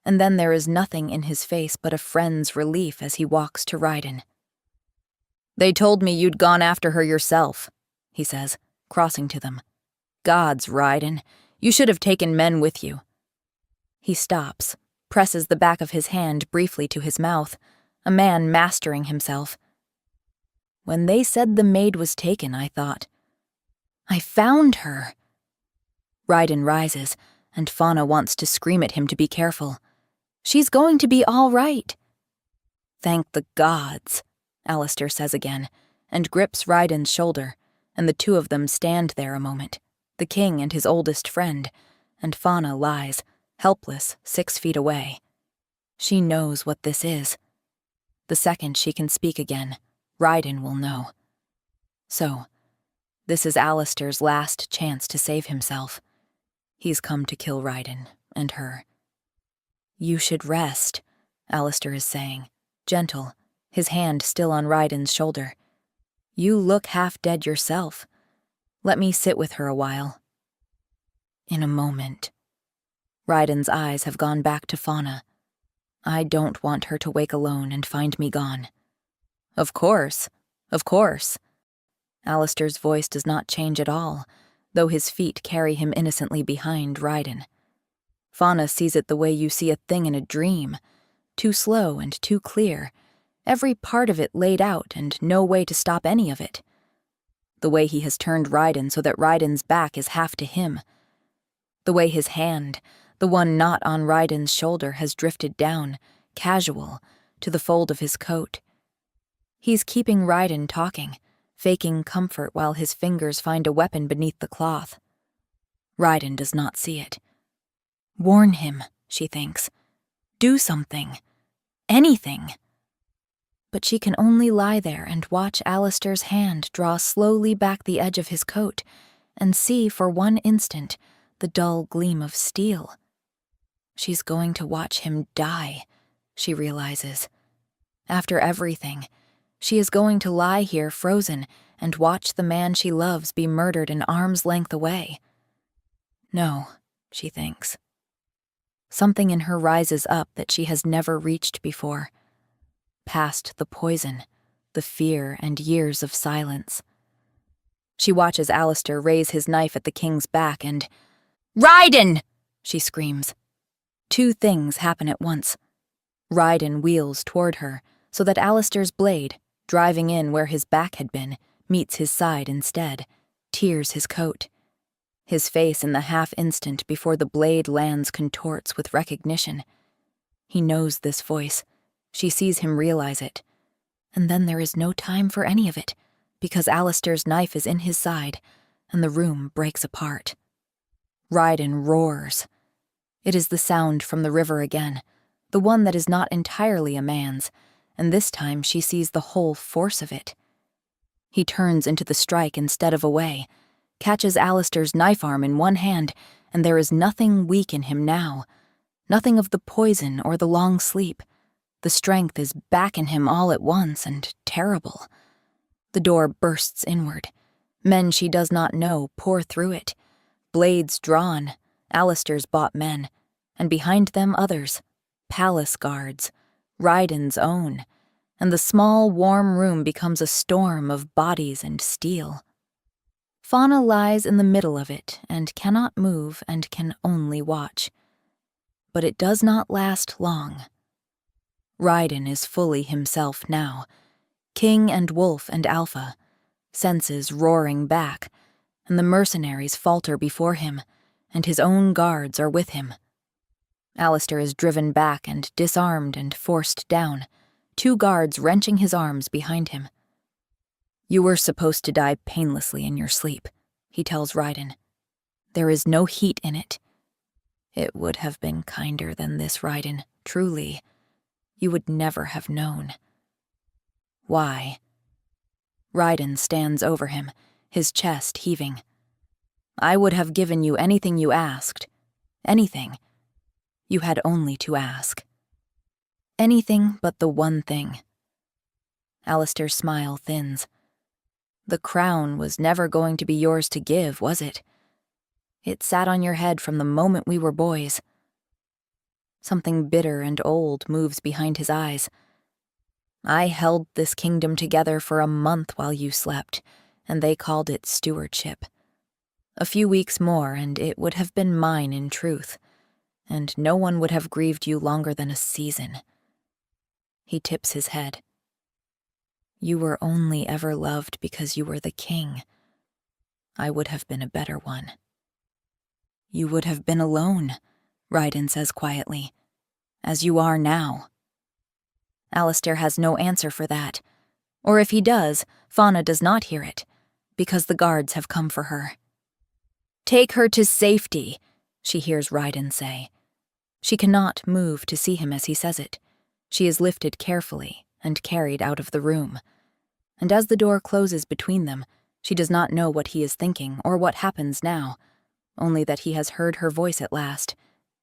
and then there is nothing in his face but a friend's relief as he walks to Ryden. "They told me you'd gone after her yourself," he says, crossing to them. "Gods, Ryden, you should have taken men with you." He stops, presses the back of his hand briefly to his mouth, a man mastering himself. "When they said the maid was taken, I thought, I found her." Ryden rises, and Fauna wants to scream at him to be careful. "She's going to be all right." "Thank the gods," Alistair says again, and grips Ryden's shoulder, and the two of them stand there a moment, the king and his oldest friend, and Fauna lies, helpless, 6 feet away. She knows what this is. The second she can speak again, Rylan will know. So, this is Alistair's last chance to save himself. He's come to kill Rylan and her. You should rest, Alistair is saying, gentle, his hand still on Rylan's shoulder. You look half dead yourself. Let me sit with her a while. In a moment. Rylan's eyes have gone back to Fauna. I don't want her to wake alone and find me gone. Of course, of course. Alistair's voice does not change at all, though his feet carry him innocently behind Rylan. Fauna sees it the way you see a thing in a dream, too slow and too clear, every part of it laid out and no way to stop any of it. The way he has turned Rylan so that Rylan's back is half to him. The way his hand, the one not on Rylan's shoulder, has drifted down, casual, to the fold of his coat. He's keeping Rylan talking, faking comfort while his fingers find a weapon beneath the cloth. Rylan does not see it. Warn him, she thinks. Do something. Anything. But she can only lie there and watch Alistair's hand draw slowly back the edge of his coat and see for one instant the dull gleam of steel. She's going to watch him die, she realizes. After everything, she is going to lie here frozen and watch the man she loves be murdered an arm's length away. No, she thinks. Something in her rises up that she has never reached before. Past the poison, the fear, and years of silence. She watches Alistair raise his knife at the king's back and, Rylan! She screams. 2 things happen at once. Rylan wheels toward her, so that Alistair's blade, driving in where his back had been, meets his side instead, tears his coat. His face in the half-instant before the blade lands contorts with recognition. He knows this voice. She sees him realize it. And then there is no time for any of it, because Alistair's knife is in his side, and the room breaks apart. Rylan roars. It is the sound from the river again, the one that is not entirely a man's, and this time she sees the whole force of it. He turns into the strike instead of away, catches Alistair's knife arm in one hand, and there is nothing weak in him now, nothing of the poison or the long sleep. The strength is back in him all at once and terrible. The door bursts inward. Men she does not know pour through it. Blades drawn, Alistair's bought men, and behind them others, palace guards, Rylan's own, and the small, warm room becomes a storm of bodies and steel. Fauna lies in the middle of it and cannot move and can only watch. But it does not last long. Rylan is fully himself now, king and wolf and alpha, senses roaring back, and the mercenaries falter before him, and his own guards are with him. Alistair is driven back and disarmed and forced down, 2 guards wrenching his arms behind him. You were supposed to die painlessly in your sleep, he tells Rylan. There is no heat in it. It would have been kinder than this, Rylan, truly. You would never have known. Why? Rylan stands over him, his chest heaving. I would have given you anything you asked. Anything. You had only to ask. Anything but the one thing. Alistair's smile thins. The crown was never going to be yours to give, was it? It sat on your head from the moment we were boys. Something bitter and old moves behind his eyes. I held this kingdom together for a month while you slept, and they called it stewardship. A few weeks more, and it would have been mine in truth, and no one would have grieved you longer than a season. He tips his head. You were only ever loved because you were the king. I would have been a better one. You would have been alone, Rylan says quietly, as you are now. Alistair has no answer for that, or if he does, Fauna does not hear it, because the guards have come for her. Take her to safety, she hears Rylan say. She cannot move to see him as he says it. She is lifted carefully and carried out of the room. And as the door closes between them, she does not know what he is thinking or what happens now, only that he has heard her voice at last,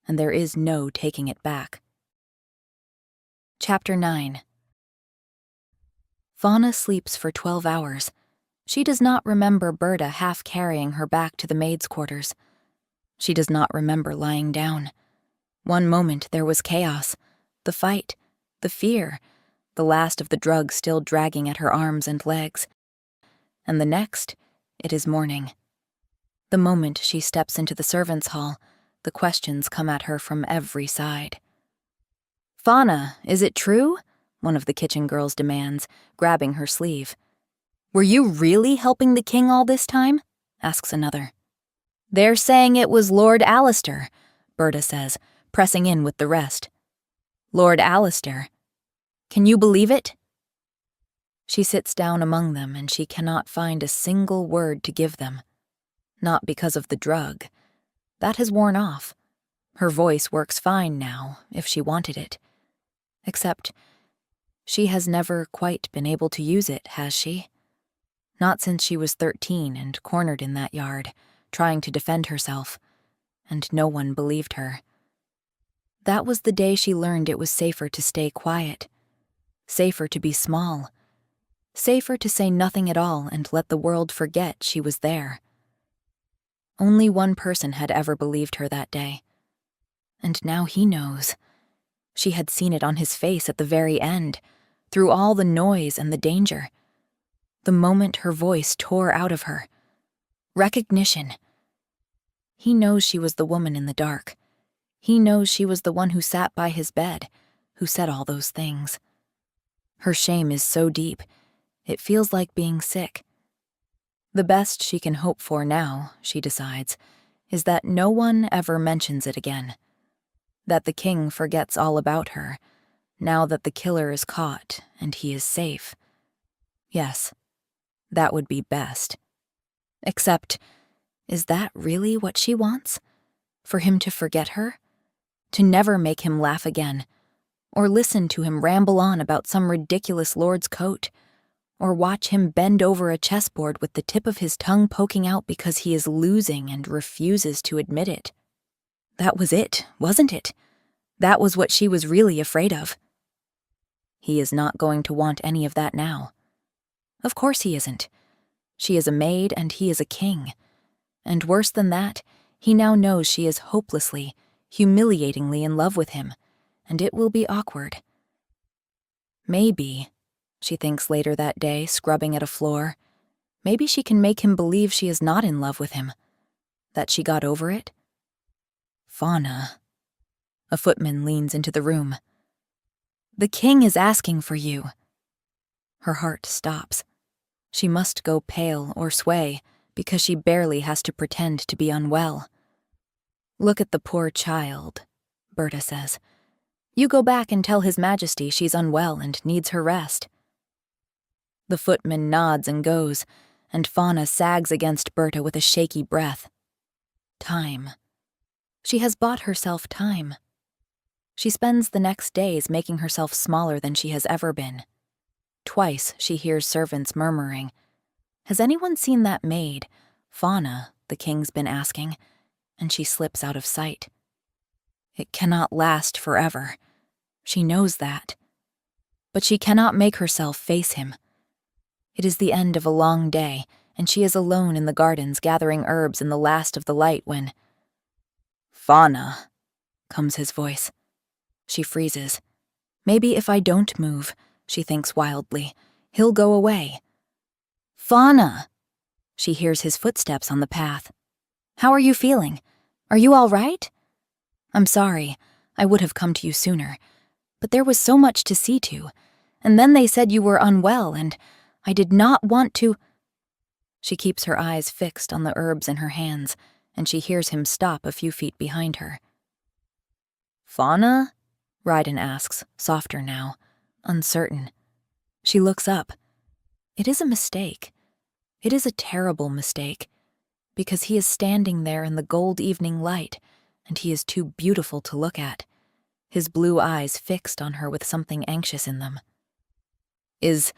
and there is no taking it back. Chapter 9. Fauna sleeps for 12 hours. She does not remember Berta half carrying her back to the maids' quarters. She does not remember lying down. One moment there was chaos, the fight, the fear, the last of the drugs still dragging at her arms and legs. And the next, it is morning. The moment she steps into the servants' hall, the questions come at her from every side. "Fauna, is it true?" one of the kitchen girls demands, grabbing her sleeve. "Were you really helping the king all this time?" asks another. "They're saying it was Lord Alistair," Berta says, pressing in with the rest. "Lord Alistair. Can you believe it?" She sits down among them and she cannot find a single word to give them. Not because of the drug. That has worn off. Her voice works fine now, if she wanted it. Except, she has never quite been able to use it, has she? Not since she was 13 and cornered in that yard, trying to defend herself, and no one believed her. That was the day she learned it was safer to stay quiet, safer to be small, safer to say nothing at all and let the world forget she was there. Only one person had ever believed her that day. And now he knows. She had seen it on his face at the very end, through all the noise and the danger. The moment her voice tore out of her. Recognition. He knows she was the woman in the dark. He knows she was the one who sat by his bed, who said all those things. Her shame is so deep, it feels like being sick. The best she can hope for now, she decides, is that no one ever mentions it again. That the king forgets all about her, now that the killer is caught and he is safe. Yes, that would be best. Except, is that really what she wants? For him to forget her? To never make him laugh again? Or listen to him ramble on about some ridiculous lord's coat? Or watch him bend over a chessboard with the tip of his tongue poking out because he is losing and refuses to admit it? That was it, wasn't it? That was what she was really afraid of. He is not going to want any of that now. Of course he isn't. She is a maid and he is a king. And worse than that, he now knows she is hopelessly, humiliatingly in love with him, and it will be awkward. Maybe, she thinks later that day, scrubbing at a floor, maybe she can make him believe she is not in love with him, that she got over it. Fauna. A footman leans into the room. "The king is asking for you." Her heart stops. She must go pale or sway, because she barely has to pretend to be unwell. "Look at the poor child," Berta says. "You go back and tell His Majesty she's unwell and needs her rest." The footman nods and goes, and Fauna sags against Berta with a shaky breath. Time. She has bought herself time. She spends the next days making herself smaller than she has ever been. Twice she hears servants murmuring, "Has anyone seen that maid, Fauna?" the king's been asking, and she slips out of sight. It cannot last forever. She knows that. But she cannot make herself face him. It is the end of a long day, and she is alone in the gardens gathering herbs in the last of the light when, "Fauna," comes his voice. She freezes. Maybe if I don't move, she thinks wildly, he'll go away. "Fauna!" She hears his footsteps on the path. "How are you feeling? Are you all right?" "I'm sorry. I would have come to you sooner. But there was so much to see to. And then they said you were unwell, and I did not want to—" She keeps her eyes fixed on the herbs in her hands, and she hears him stop a few feet behind her. "Fauna?" Rylan asks, softer now, uncertain. She looks up. It is a mistake. It is a terrible mistake, because he is standing there in the gold evening light, and he is too beautiful to look at, his blue eyes fixed on her with something anxious in them. "Is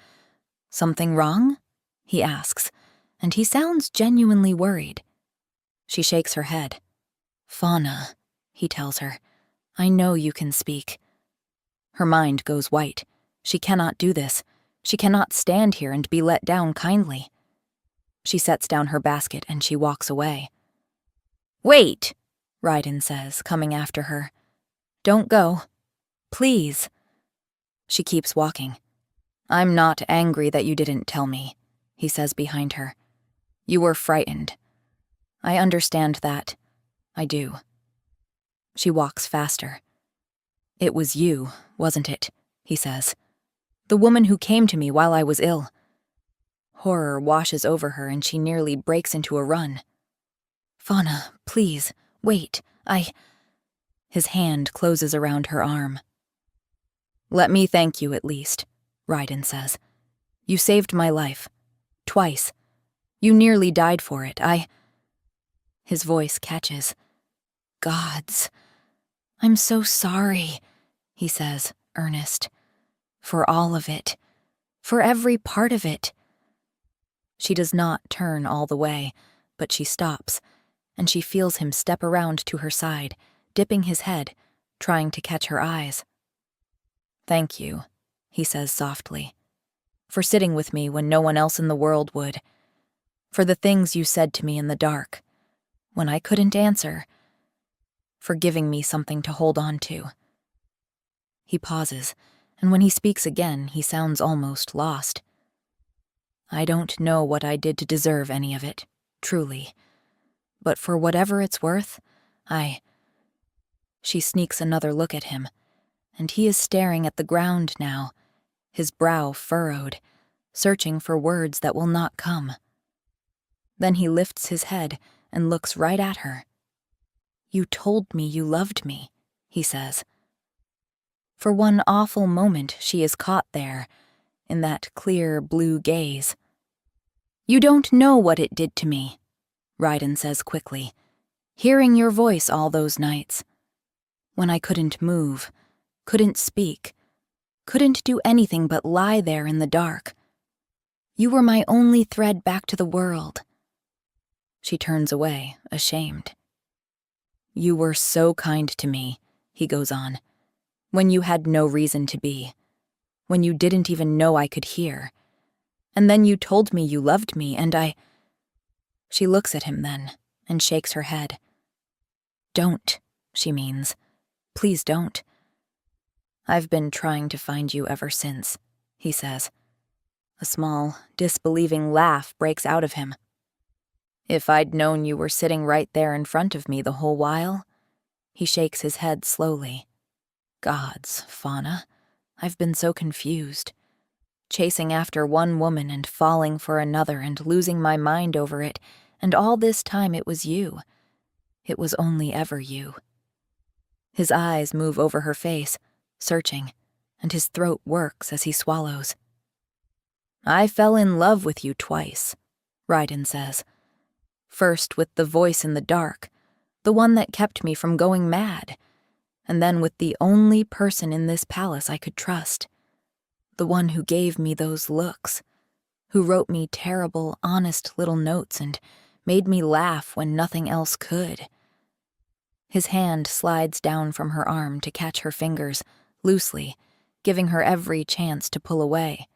something wrong?" he asks, and he sounds genuinely worried. She shakes her head. "Fauna," he tells her, "I know you can speak." Her mind goes white. She cannot do this. She cannot stand here and be let down kindly. She sets down her basket and she walks away. "Wait," Rylan says, coming after her. "Don't go. Please." She keeps walking. "I'm not angry that you didn't tell me," he says behind her. "You were frightened. I understand that. I do." She walks faster. "It was you, wasn't it?" he says. "The woman who came to me while I was ill." Horror washes over her and she nearly breaks into a run. "Fauna, please, wait, His hand closes around her arm. "Let me thank you at least," Rylan says. "You saved my life. Twice. You nearly died for it. His voice catches. "Gods. I'm so sorry," he says, earnest. "For all of it. For every part of it." She does not turn all the way, but she stops, and she feels him step around to her side, dipping his head, trying to catch her eyes. "Thank you," he says softly, "for sitting with me when no one else in the world would. For the things you said to me in the dark, when I couldn't answer. For giving me something to hold on to." He pauses, and when he speaks again, he sounds almost lost. "I don't know what I did to deserve any of it, truly. But for whatever it's worth, She sneaks another look at him, and he is staring at the ground now, his brow furrowed, searching for words that will not come. Then he lifts his head and looks right at her. "You told me you loved me," he says. For one awful moment she is caught there, in that clear blue gaze. "You don't know what it did to me," Rylan says quickly, "hearing your voice all those nights. When I couldn't move, couldn't speak, couldn't do anything but lie there in the dark. You were my only thread back to the world." She turns away, ashamed. "You were so kind to me," he goes on, "when you had no reason to be, when you didn't even know I could hear. And then you told me you loved me, and She looks at him then, and shakes her head. "Don't," she means. "Please don't." "I've been trying to find you ever since," he says. A small, disbelieving laugh breaks out of him. "If I'd known you were sitting right there in front of me the whole while." He shakes his head slowly. "Gods, Fauna, I've been so confused. Chasing after one woman and falling for another and losing my mind over it, and all this time it was you. It was only ever you." His eyes move over her face, searching, and his throat works as he swallows. "I fell in love with you twice," Rylan says. "First with the voice in the dark, the one that kept me from going mad, and then with the only person in this palace I could trust. The one who gave me those looks, who wrote me terrible, honest little notes and made me laugh when nothing else could." His hand slides down from her arm to catch her fingers, loosely, giving her every chance to pull away.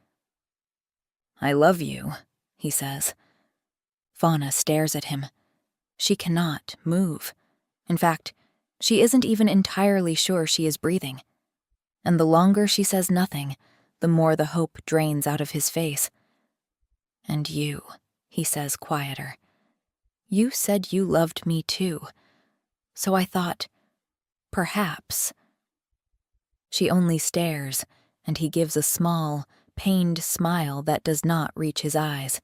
"I love you," he says. Fauna stares at him. She cannot move. In fact, she isn't even entirely sure she is breathing. And the longer she says nothing, the more the hope drains out of his face. "And you," he says quieter. "You said you loved me too. So I thought, perhaps." She only stares, and he gives a small, pained smile that does not reach his eyes.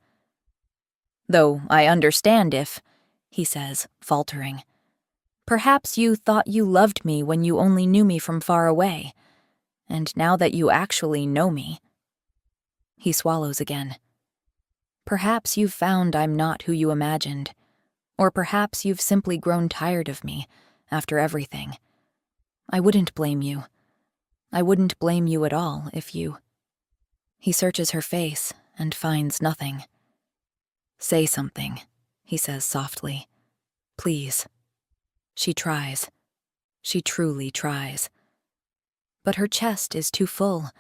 "Though I understand if," he says, faltering. "Perhaps you thought you loved me when you only knew me from far away. And now that you actually know me." He swallows again. "Perhaps you've found I'm not who you imagined. Or perhaps you've simply grown tired of me, after everything. I wouldn't blame you. I wouldn't blame you at all if you... He searches her face and finds nothing. Say something, he says softly. Please. She tries. She truly tries. But her chest is too full,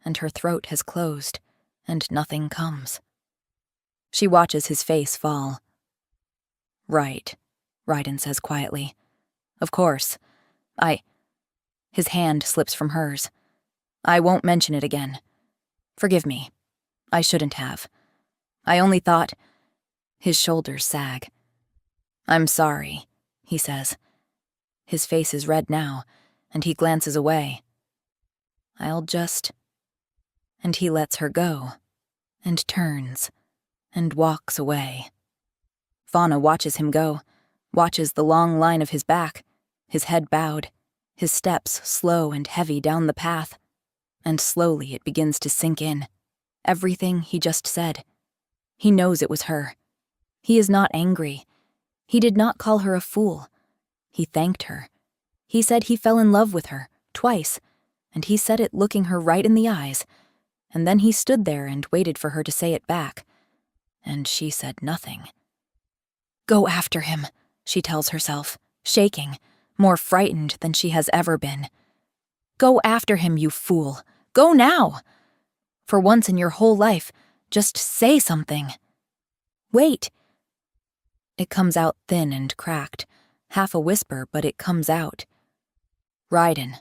and her throat has closed, and nothing comes. She watches his face fall. Right, Rylan says quietly. Of course. His hand slips from hers. I won't mention it again. Forgive me. I shouldn't have. I only thought... His shoulders sag. I'm sorry, he says. His face is red now, and he glances away. I'll just... And he lets her go, and turns, and walks away. Fauna watches him go, watches the long line of his back, his head bowed, his steps slow and heavy down the path, and slowly it begins to sink in. Everything he just said. He knows it was her. He is not angry. He did not call her a fool. He thanked her. He said he fell in love with her, twice, and he said it looking her right in the eyes, and then he stood there and waited for her to say it back, and she said nothing. Go after him, she tells herself, shaking, more frightened than she has ever been. Go after him, you fool. Go now. For once in your whole life, just say something. Wait. It comes out thin and cracked, half a whisper, but it comes out. Rylan.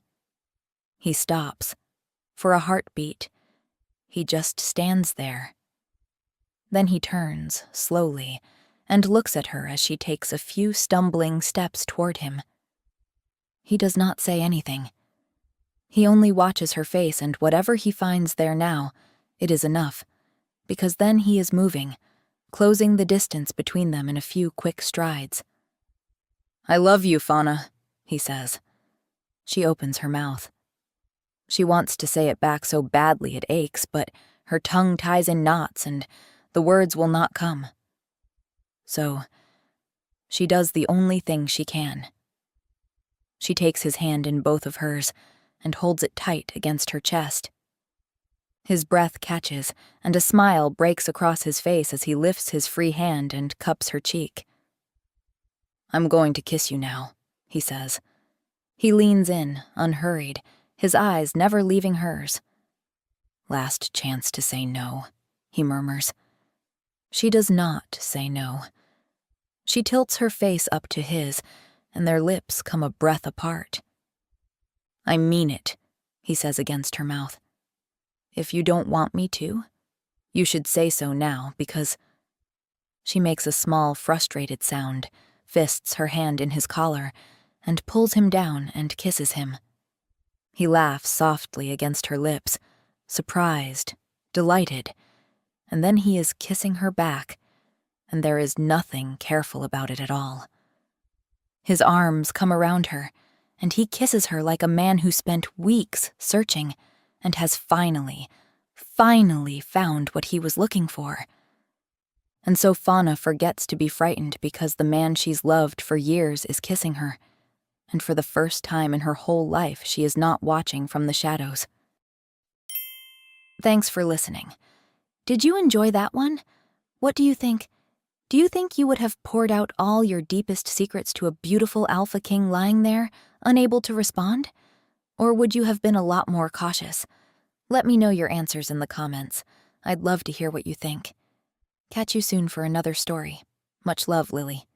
He stops. For a heartbeat. He just stands there. Then he turns, slowly, and looks at her as she takes a few stumbling steps toward him. He does not say anything. He only watches her face, and whatever he finds there now, it is enough, because then he is moving, closing the distance between them in a few quick strides. I love you, Fauna, he says. She opens her mouth. She wants to say it back so badly it aches, but her tongue ties in knots and the words will not come. So, she does the only thing she can. She takes his hand in both of hers and holds it tight against her chest. His breath catches, and a smile breaks across his face as he lifts his free hand and cups her cheek. I'm going to kiss you now, he says. He leans in, unhurried, his eyes never leaving hers. Last chance to say no, he murmurs. She does not say no. She tilts her face up to his, and their lips come a breath apart. I mean it, he says against her mouth. If you don't want me to, you should say so now, because... She makes a small, frustrated sound, fists her hand in his collar, and pulls him down and kisses him. He laughs softly against her lips, surprised, delighted, and then he is kissing her back, and there is nothing careful about it at all. His arms come around her, and he kisses her like a man who spent weeks searching and has finally found what he was looking for. And so Fauna forgets to be frightened because the man she's loved for years is kissing her, and for the first time in her whole life she is not watching from the shadows. Thanks for listening. Did you enjoy that one? What do you think? Do you think you would have poured out all your deepest secrets to a beautiful alpha king lying there, unable to respond? Or would you have been a lot more cautious? Let me know your answers in the comments. I'd love to hear what you think. Catch you soon for another story. Much love, Lily.